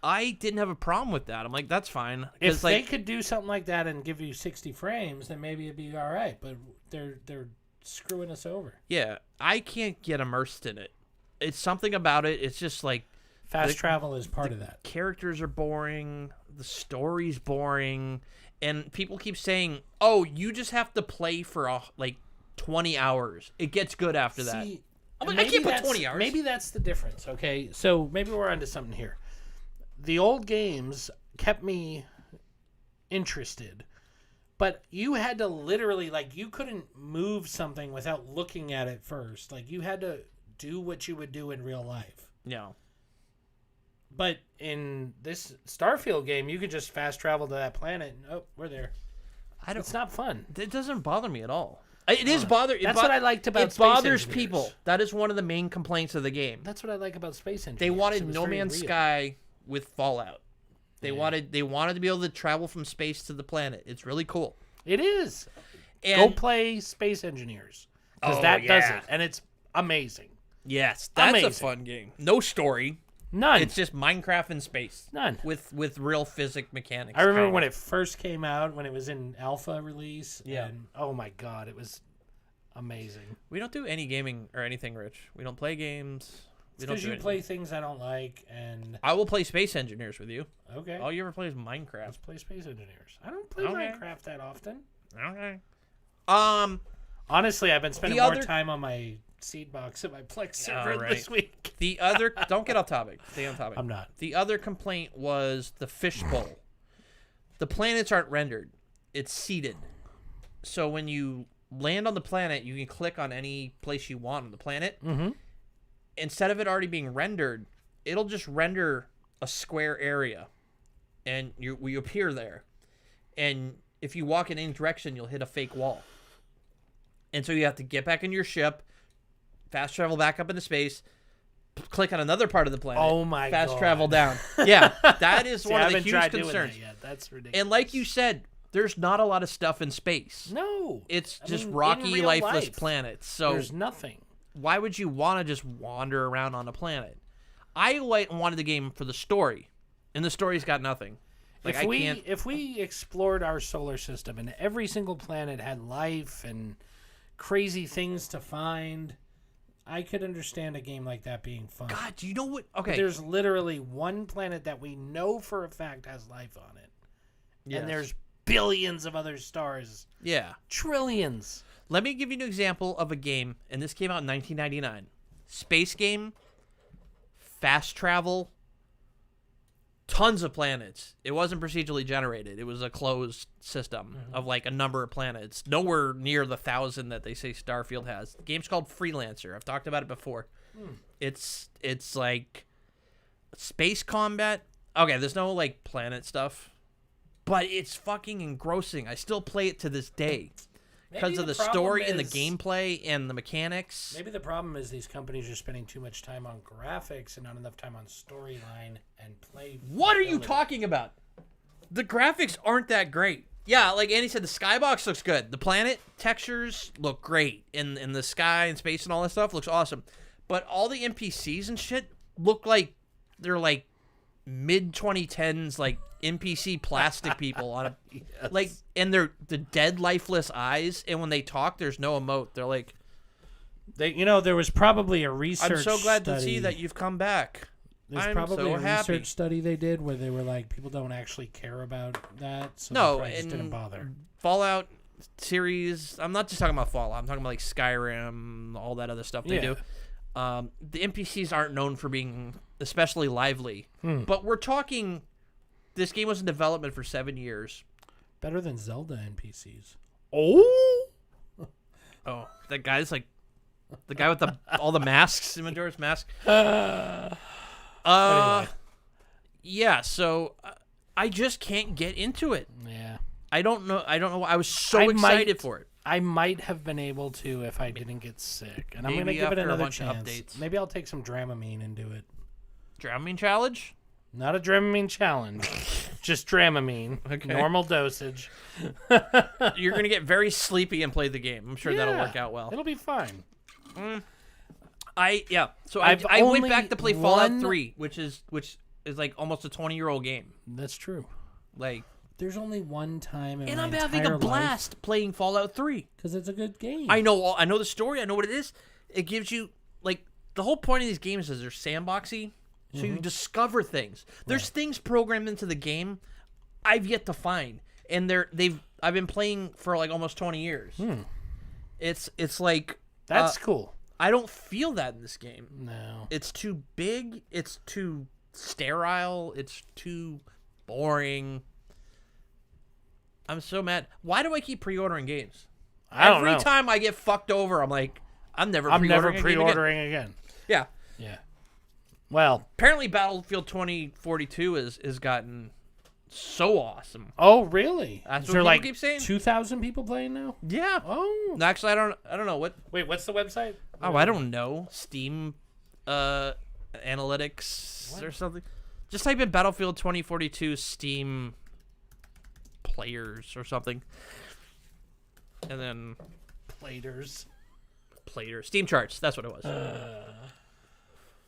I didn't have a problem with that. I'm like, that's fine. If they could do something like that and give you 60 frames, then maybe it'd be all right. But they're screwing us over. Yeah, I can't get immersed in it. It's something about it. It's just like fast travel is part of that. Characters are boring. The story's boring, and people keep saying, "Oh, you just have to play for like 20 hours. It gets good after that." I'm like, I can't put 20 hours. Maybe that's the difference. Okay, so maybe we're onto something here. The old games kept me interested. But you had to literally, like, you couldn't move something without looking at it first. Like, you had to do what you would do in real life. Yeah. But in this Starfield game, you could just fast travel to that planet and, oh, we're there. It's not fun. It doesn't bother me at all. It is bothering. That's what I liked about it Space bothers Engineers. people. That is one of the main complaints of the game. That's what I like about Space Engineers. They wanted It was No very Man's real. Sky with Fallout. They wanted to be able to travel from space to the planet. It's really cool. It is. And, Go play Space Engineers. Because that does it. And it's amazing. Yes, that's Amazing. a fun game. No story. None. It's just Minecraft in space. None. With real physics mechanics. I remember when it first came out, when it was in alpha release. Yeah. And, oh my God, it was amazing. We don't do any gaming or anything, Rich. We don't play games. Because you play things I don't like, and I will play Space Engineers with you. okay. All you ever play is Minecraft. Let's play Space Engineers. I don't play Okay. Minecraft that often. Okay. Honestly, I've been spending The more other- time on my seed box at my Plex server All right. this week. The other, don't get off topic. Stay on topic. I'm not. The other complaint was the fishbowl. The planets aren't rendered; it's seeded. So when you land on the planet, you can click on any place you want on the planet. Mm-hmm. Instead of it already being rendered, it'll just render a square area, and you appear there. And if you walk in any direction, you'll hit a fake wall. And so you have to get back in your ship, fast travel back up into space, click on another part of the planet. Oh my fast God. travel down. Yeah, that is See, one I of the haven't huge tried doing concerns. that yet. That's ridiculous. And like you said, there's not a lot of stuff in space. no, It's I just mean, in rocky, real lifeless life, planets. So there's nothing. why would you want to just wander around on a planet? I wanted the game for the story, and the story's got nothing. Like If we explored our solar system and every single planet had life and crazy things to find, I could understand a game like that being fun. God, do you know what? But Okay, there's literally one planet that we know for a fact has life on it. Yes. And there's billions of other stars. yeah. Trillions. Let me give you an example of a game, and this came out in 1999. Space game, fast travel, tons of planets. It wasn't procedurally generated. It was a closed system of like a number of planets. Nowhere near the 1,000 that they say Starfield has. The game's called Freelancer. I've talked about it before. It's like space combat. Okay, there's no like planet stuff, but it's fucking engrossing. I still play it to this day. Because Maybe of the problem story and the is- gameplay and the mechanics. Maybe the problem is these companies are spending too much time on graphics and not enough time on storyline and play. What are you talking about? The graphics aren't that great. Yeah, like Andy said, the skybox looks good. The planet textures look great. In the sky and space and all that stuff looks awesome. But all the NPCs and shit look like they're like mid-2010s like NPC plastic people on a like, and they're the dead lifeless eyes, and when they talk there's no emote. They're like, there was probably a research I'm so glad study. to see that you've come back. There's I'm probably so a happy. research study they did where they were like, people don't actually care about that, so No, they probably just didn't and bother. Fallout series. I'm not just talking about Fallout. I'm talking about like Skyrim, all that other stuff they do. The NPCs aren't known for being especially lively, but we're talking. This game was in development for 7 years. Better than Zelda NPCs. Oh, that guy's like the guy with all the masks, Majora's Mask. Anyway. Yeah. So I just can't get into it. Yeah. I don't know. I was so I excited might- for it. I might have been able to if I didn't get sick. And I'm going to Maybe give it after a another bunch of chance. updates. Maybe I'll take some Dramamine and do it. Dramamine challenge. Not a Dramamine challenge. Just Dramamine. Okay. Normal dosage. You're gonna get very sleepy and play the game. I'm sure that'll Yeah, work out well. It'll be fine. So I I've went only back to play Fallout one- 3, which is like almost a 20-year-old game. That's true. Like, There's only one time in and my I'm having entire a blast playing Fallout 3. because it's a good game. I know the story. I know what it is. It gives you like the whole point of these games is they're sandboxy, so you discover things. There's things programmed into the game I've yet to find, and I've been playing for like almost 20 years. It's like That's cool. I don't feel that in this game. No. It's too big. It's too sterile. It's too boring. I'm so mad. Why do I keep pre-ordering games? I don't know. Every time I get fucked over, I'm like, I'm never I'm never pre-ordering a game again. pre-ordering again. Yeah. Yeah. Well, Apparently Battlefield 2042 has gotten so awesome. oh really? That's Is what there people like keep saying. 2,000 people playing now? Yeah. Oh. Actually, I don't know what. Wait, what's the website? Oh, I don't know. Steam analytics or something. Just type in Battlefield 2042 Steam players or something. And then Platers. Steam charts. That's what it was.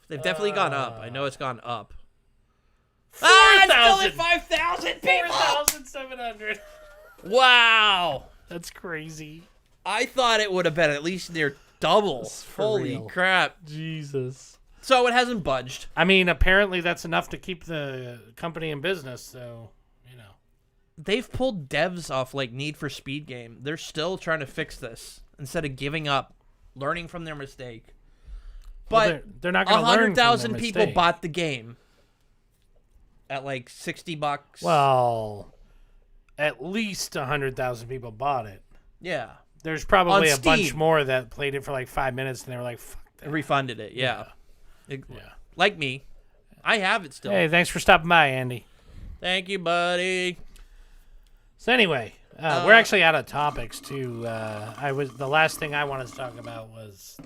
They've definitely gone up. I know it's gone up. Ah, it's still at 5,000 people. 4,700. Wow. That's crazy. I thought it would have been at least near double. For Holy real. crap. Jesus. So it hasn't budged. I mean, apparently that's enough to keep the company in business. So, They've pulled devs off like Need for Speed game. They're still trying to fix this instead of giving up, learning from their mistake. But well, they're not going to learn. 100,000 people bought the game at like $60. Well, at least 100,000 people bought it. Yeah. There's probably On a bunch Steam. more that played it for like 5 minutes and they were like, "Fuck that." Refunded it. Yeah. Like me, I have it still. Hey, thanks for stopping by, Andy. Thank you, buddy. So anyway, we're actually out of topics too. The last thing I wanted to talk about was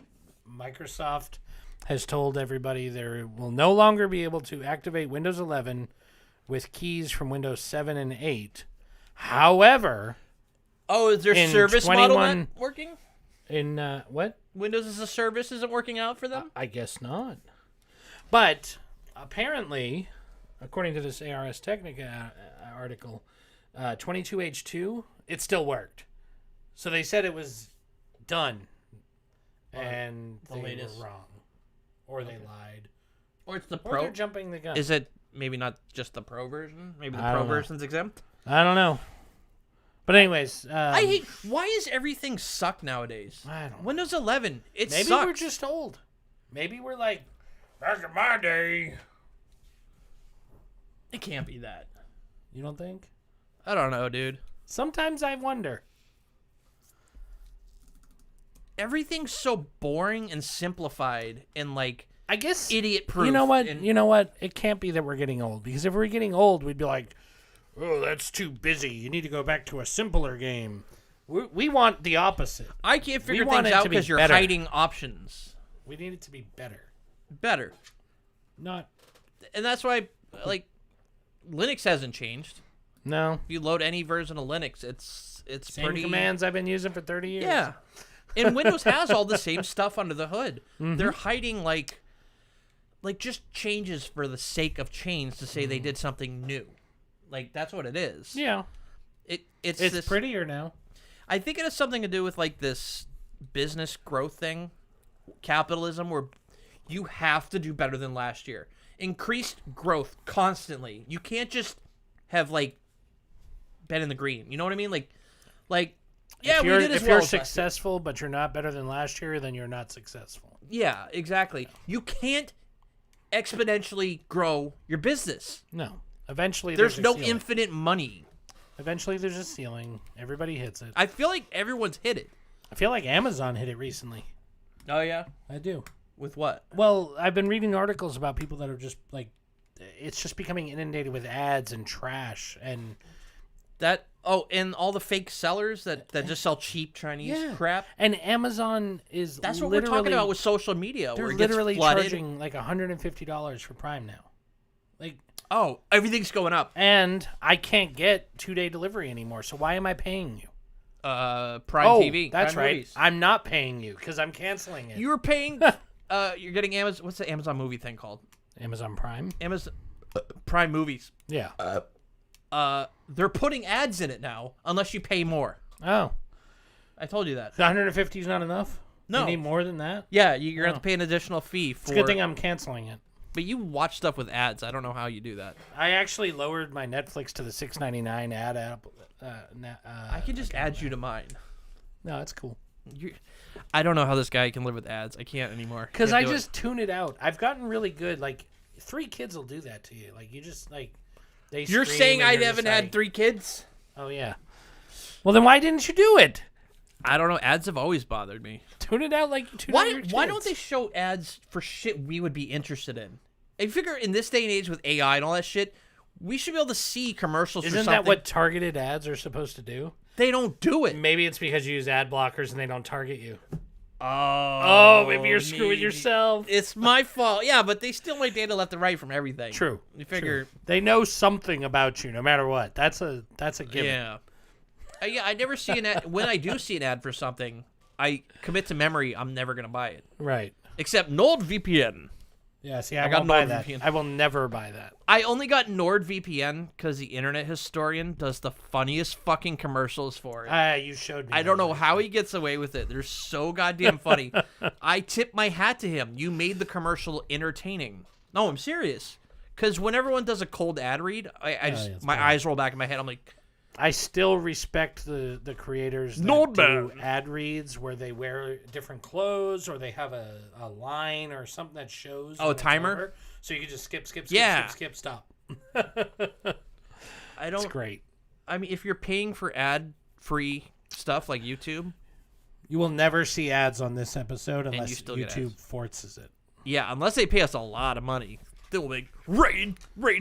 Microsoft has told everybody they will no longer be able to activate Windows 11 with keys from Windows 7 and 8. However, is their in service model 21 not working? in what? Windows as a service isn't working out for them? I guess not. But apparently, according to this ARS Technica article, 22H2, it still worked. So they said it was done, and the they latest. were wrong, or they lied, Or it's the or Pro? they're jumping the gun. Is it maybe not just the Pro version? Maybe the I Pro don't know. version's exempt? I don't know. But anyways, I hate. Why is everything suck nowadays? I don't know. Windows 11, it Maybe sucks. we're just old. Maybe we're like back in my day. It can't be that. You don't think? I don't know, dude. Sometimes I wonder. Everything's so boring and simplified and like I guess idiot proof. You know what? and- You know what? It can't be that we're getting old, because if we're getting old, we'd be like, "Oh, that's too busy. You need to go back to a simpler game." We want the opposite. I can't figure want things it out to be because you're better. hiding options. We need it to be better, Better. not And that's why, like, Linux hasn't changed. no. If you load any version of Linux, it's Same pretty... commands I've been using for 30 years. Yeah. And Windows has all the same stuff under the hood. Mm-hmm. They're hiding, like just changes for the sake of change to say they did something new. Like, that's what it is. Yeah. It's It's prettier now. I think it has something to do with, like, this business growth thing, capitalism, where you have to do better than last year. Increased growth constantly. You can't just have, like, been in the green. You know what I mean? Like, yeah, if we you're, did as if well you're as last year. successful, but you're not better than last year, then you're not successful. Yeah, exactly. You can't exponentially grow your business. No. Eventually, There's a no ceiling. infinite money. Eventually, there's a ceiling. Everybody hits it. I feel like everyone's hit it. I feel like Amazon hit it recently. Oh, yeah? I do. With what? Well, I've been reading articles about people that are just like, it's just becoming inundated with ads and trash and And all the fake sellers that just sell cheap Chinese crap. And Amazon is That's what we're talking literally- about with social media. They're Where it gets literally flooded. charging like $150 for Prime now. Like, Oh, everything's going up. and I can't get 2-day delivery anymore. So why am I paying you? Prime Oh, TV. that's Prime right. Movies. I'm not paying you because I'm canceling it. You were paying. You're getting Amazon. What's the Amazon movie thing called? Amazon Prime. Amazon Prime Movies. Yeah. They're putting ads in it now, unless you pay more. Oh, I told you that. 150 is not enough. No. You need more than that. Yeah, you're gonna have to pay an additional fee for. It's a good thing I'm canceling it. But you watch stuff with ads. I don't know how you do that. I actually lowered my Netflix to the $6.99 ad app. I can just add you to mine. No, it's cool. I don't know how this guy can live with ads. I can't anymore. Because Can't I do it. just tune it out. I've gotten really good. Like 3 kids will do that to you. Like you just like they. You're scream saying and I you're haven't just had like, 3 kids? Oh yeah. Well then why didn't you do it? I don't know. Ads have always bothered me. Tune it out like you tune out your Why don't kids. they show ads for shit we would be interested in? I figure in this day and age with AI and all that shit, we should be able to see commercials for Isn't something. that what targeted ads are supposed to do? They don't do it. Maybe it's because you use ad blockers and they don't target you. Oh, maybe you're screwing maybe. yourself. It's my fault. Yeah, but they steal my data left and right from everything. True. You figure, They know something about you, no matter what. That's a given. yeah. Yeah, I never see an ad. When I do see an ad for something, I commit to memory I'm never going to buy it. Right. Except NordVPN. Yeah, see, I got won't buy that. NordVPN. I will never buy that. I only got NordVPN because the Internet Historian does the funniest fucking commercials for it. You showed me. I don't know how he gets away with it. They're so goddamn funny. I tip my hat to him. You made the commercial entertaining. No, I'm serious. Because when everyone does a cold ad read, my eyes roll back in my head. I'm like, I still respect the creators that Not do bad. ad reads where they wear different clothes or they have a line or something that shows. Oh, a when it's timer? over. So you can just skip, Yeah. skip, stop. I don't. It's great. I mean, if you're paying for ad-free stuff like YouTube, You will never see ads on this episode you unless still get YouTube ads. forces it. yeah, unless they pay us a lot of money, they'll make Raid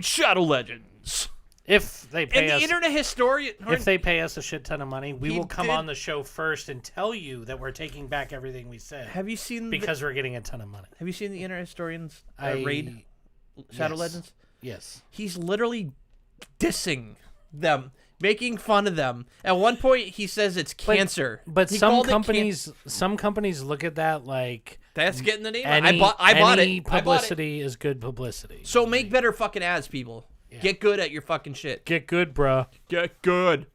Shadow Legends. If they pay and the us, Internet Historian. if they pay us a shit ton of money, we He will come did- on the show first and tell you that we're taking back everything we said Have you seen because we're getting a ton of money. Have you seen the Internet Historian's I raid Shadow yes. Legends? Yes. He's literally dissing them, making fun of them. At one point, he says it's cancer. But He some called it companies look at that like that's getting the name. any, I bought any it. I bought it. publicity is good publicity. So make better fucking ads, people. Get good at your fucking shit. Get good, bruh. Get good.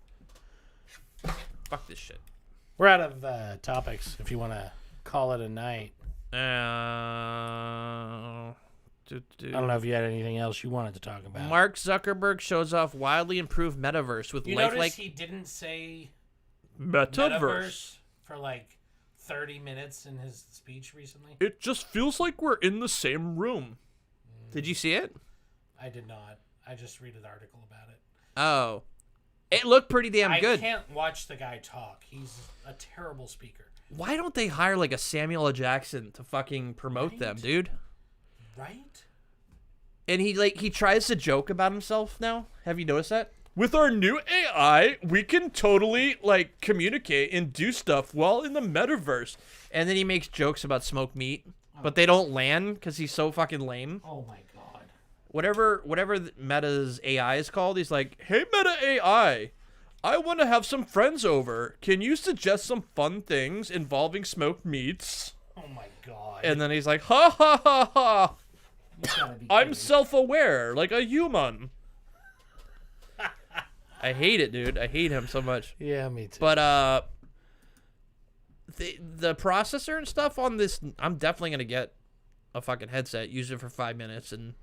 Fuck this shit. We're out of topics. If you want to call it a night, I don't know if you had anything else you wanted to talk about. Mark Zuckerberg shows off wildly improved metaverse with you lifelike notice he didn't say Metaverse. for like 30 minutes in his speech recently. It just feels like we're in the same room. Did you see it? I did not. I just read an article about it. Oh. It looked pretty damn good. I can't watch the guy talk. He's a terrible speaker. Why don't they hire like a Samuel L. Jackson to fucking promote them, dude? Right? And he tries to joke about himself now. Have you noticed that? With our new AI, we can totally like communicate and do stuff while in the metaverse. And then he makes jokes about smoked meat, but they don't land because he's so fucking lame. Oh my god. Whatever Meta's AI is called, he's like, "Hey Meta AI, I want to have some friends over. Can you suggest some fun things involving smoked meats?" Oh my god. And then he's like, "Ha ha ha ha! You gotta be I'm kidding. self-aware, like a human. I hate it, dude. I hate him so much." Yeah, me too. But the processor and stuff on this, I'm definitely gonna get a fucking headset, use it for 5 minutes, and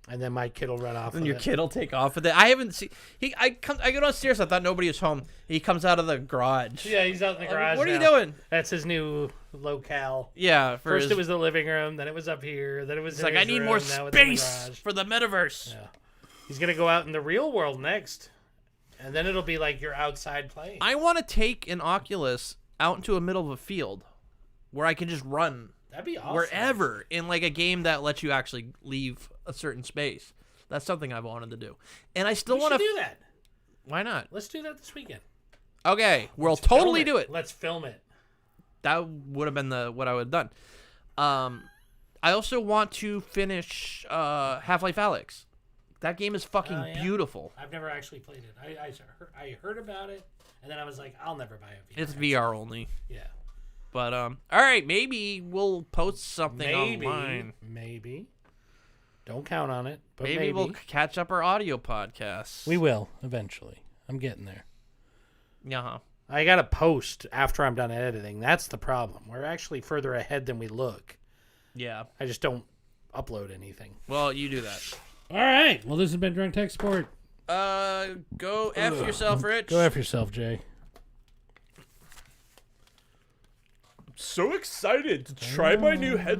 then my kid will run off. then with your it. kid will take off with it. I haven't seen. I go downstairs. I thought nobody was home. He comes out of the garage. Yeah, he's out in the Like, garage. what are you now. doing? That's his new locale. Yeah, First it was the living room, then it was up here, then it was It's in like, his I need room, more now it's in the space garage. for the metaverse. Yeah. He's gonna go out in the real world next, and then it'll be like you're outside playing. I want to take an Oculus out into the middle of a field where I can just run That'd be awesome. wherever in like a game that lets you actually leave a certain space. That's something I've wanted to do, and I still We want should to. do that. Why not? Let's do that this weekend. Okay, we'll Let's film totally do it. Let's film it. That would have been what I would have done. I also want to finish Half-Life Alyx. That game is fucking Yeah. beautiful. I've never actually played it. I heard about it, and then I was like, I'll never buy a VR. It's VR only. Yeah. But all right, maybe we'll post something Maybe. online. Maybe. Don't count on it, but Maybe we'll catch up our audio podcasts. We will eventually. I'm getting there. Yeah. I gotta post after I'm done editing. That's the problem. We're actually further ahead than we look. Yeah. I just don't upload anything. Well, you do that. All right. Well, this has been Drunk Tech Sport. Go F yourself, Rich. Go F yourself, Jay. So excited to try my new headset.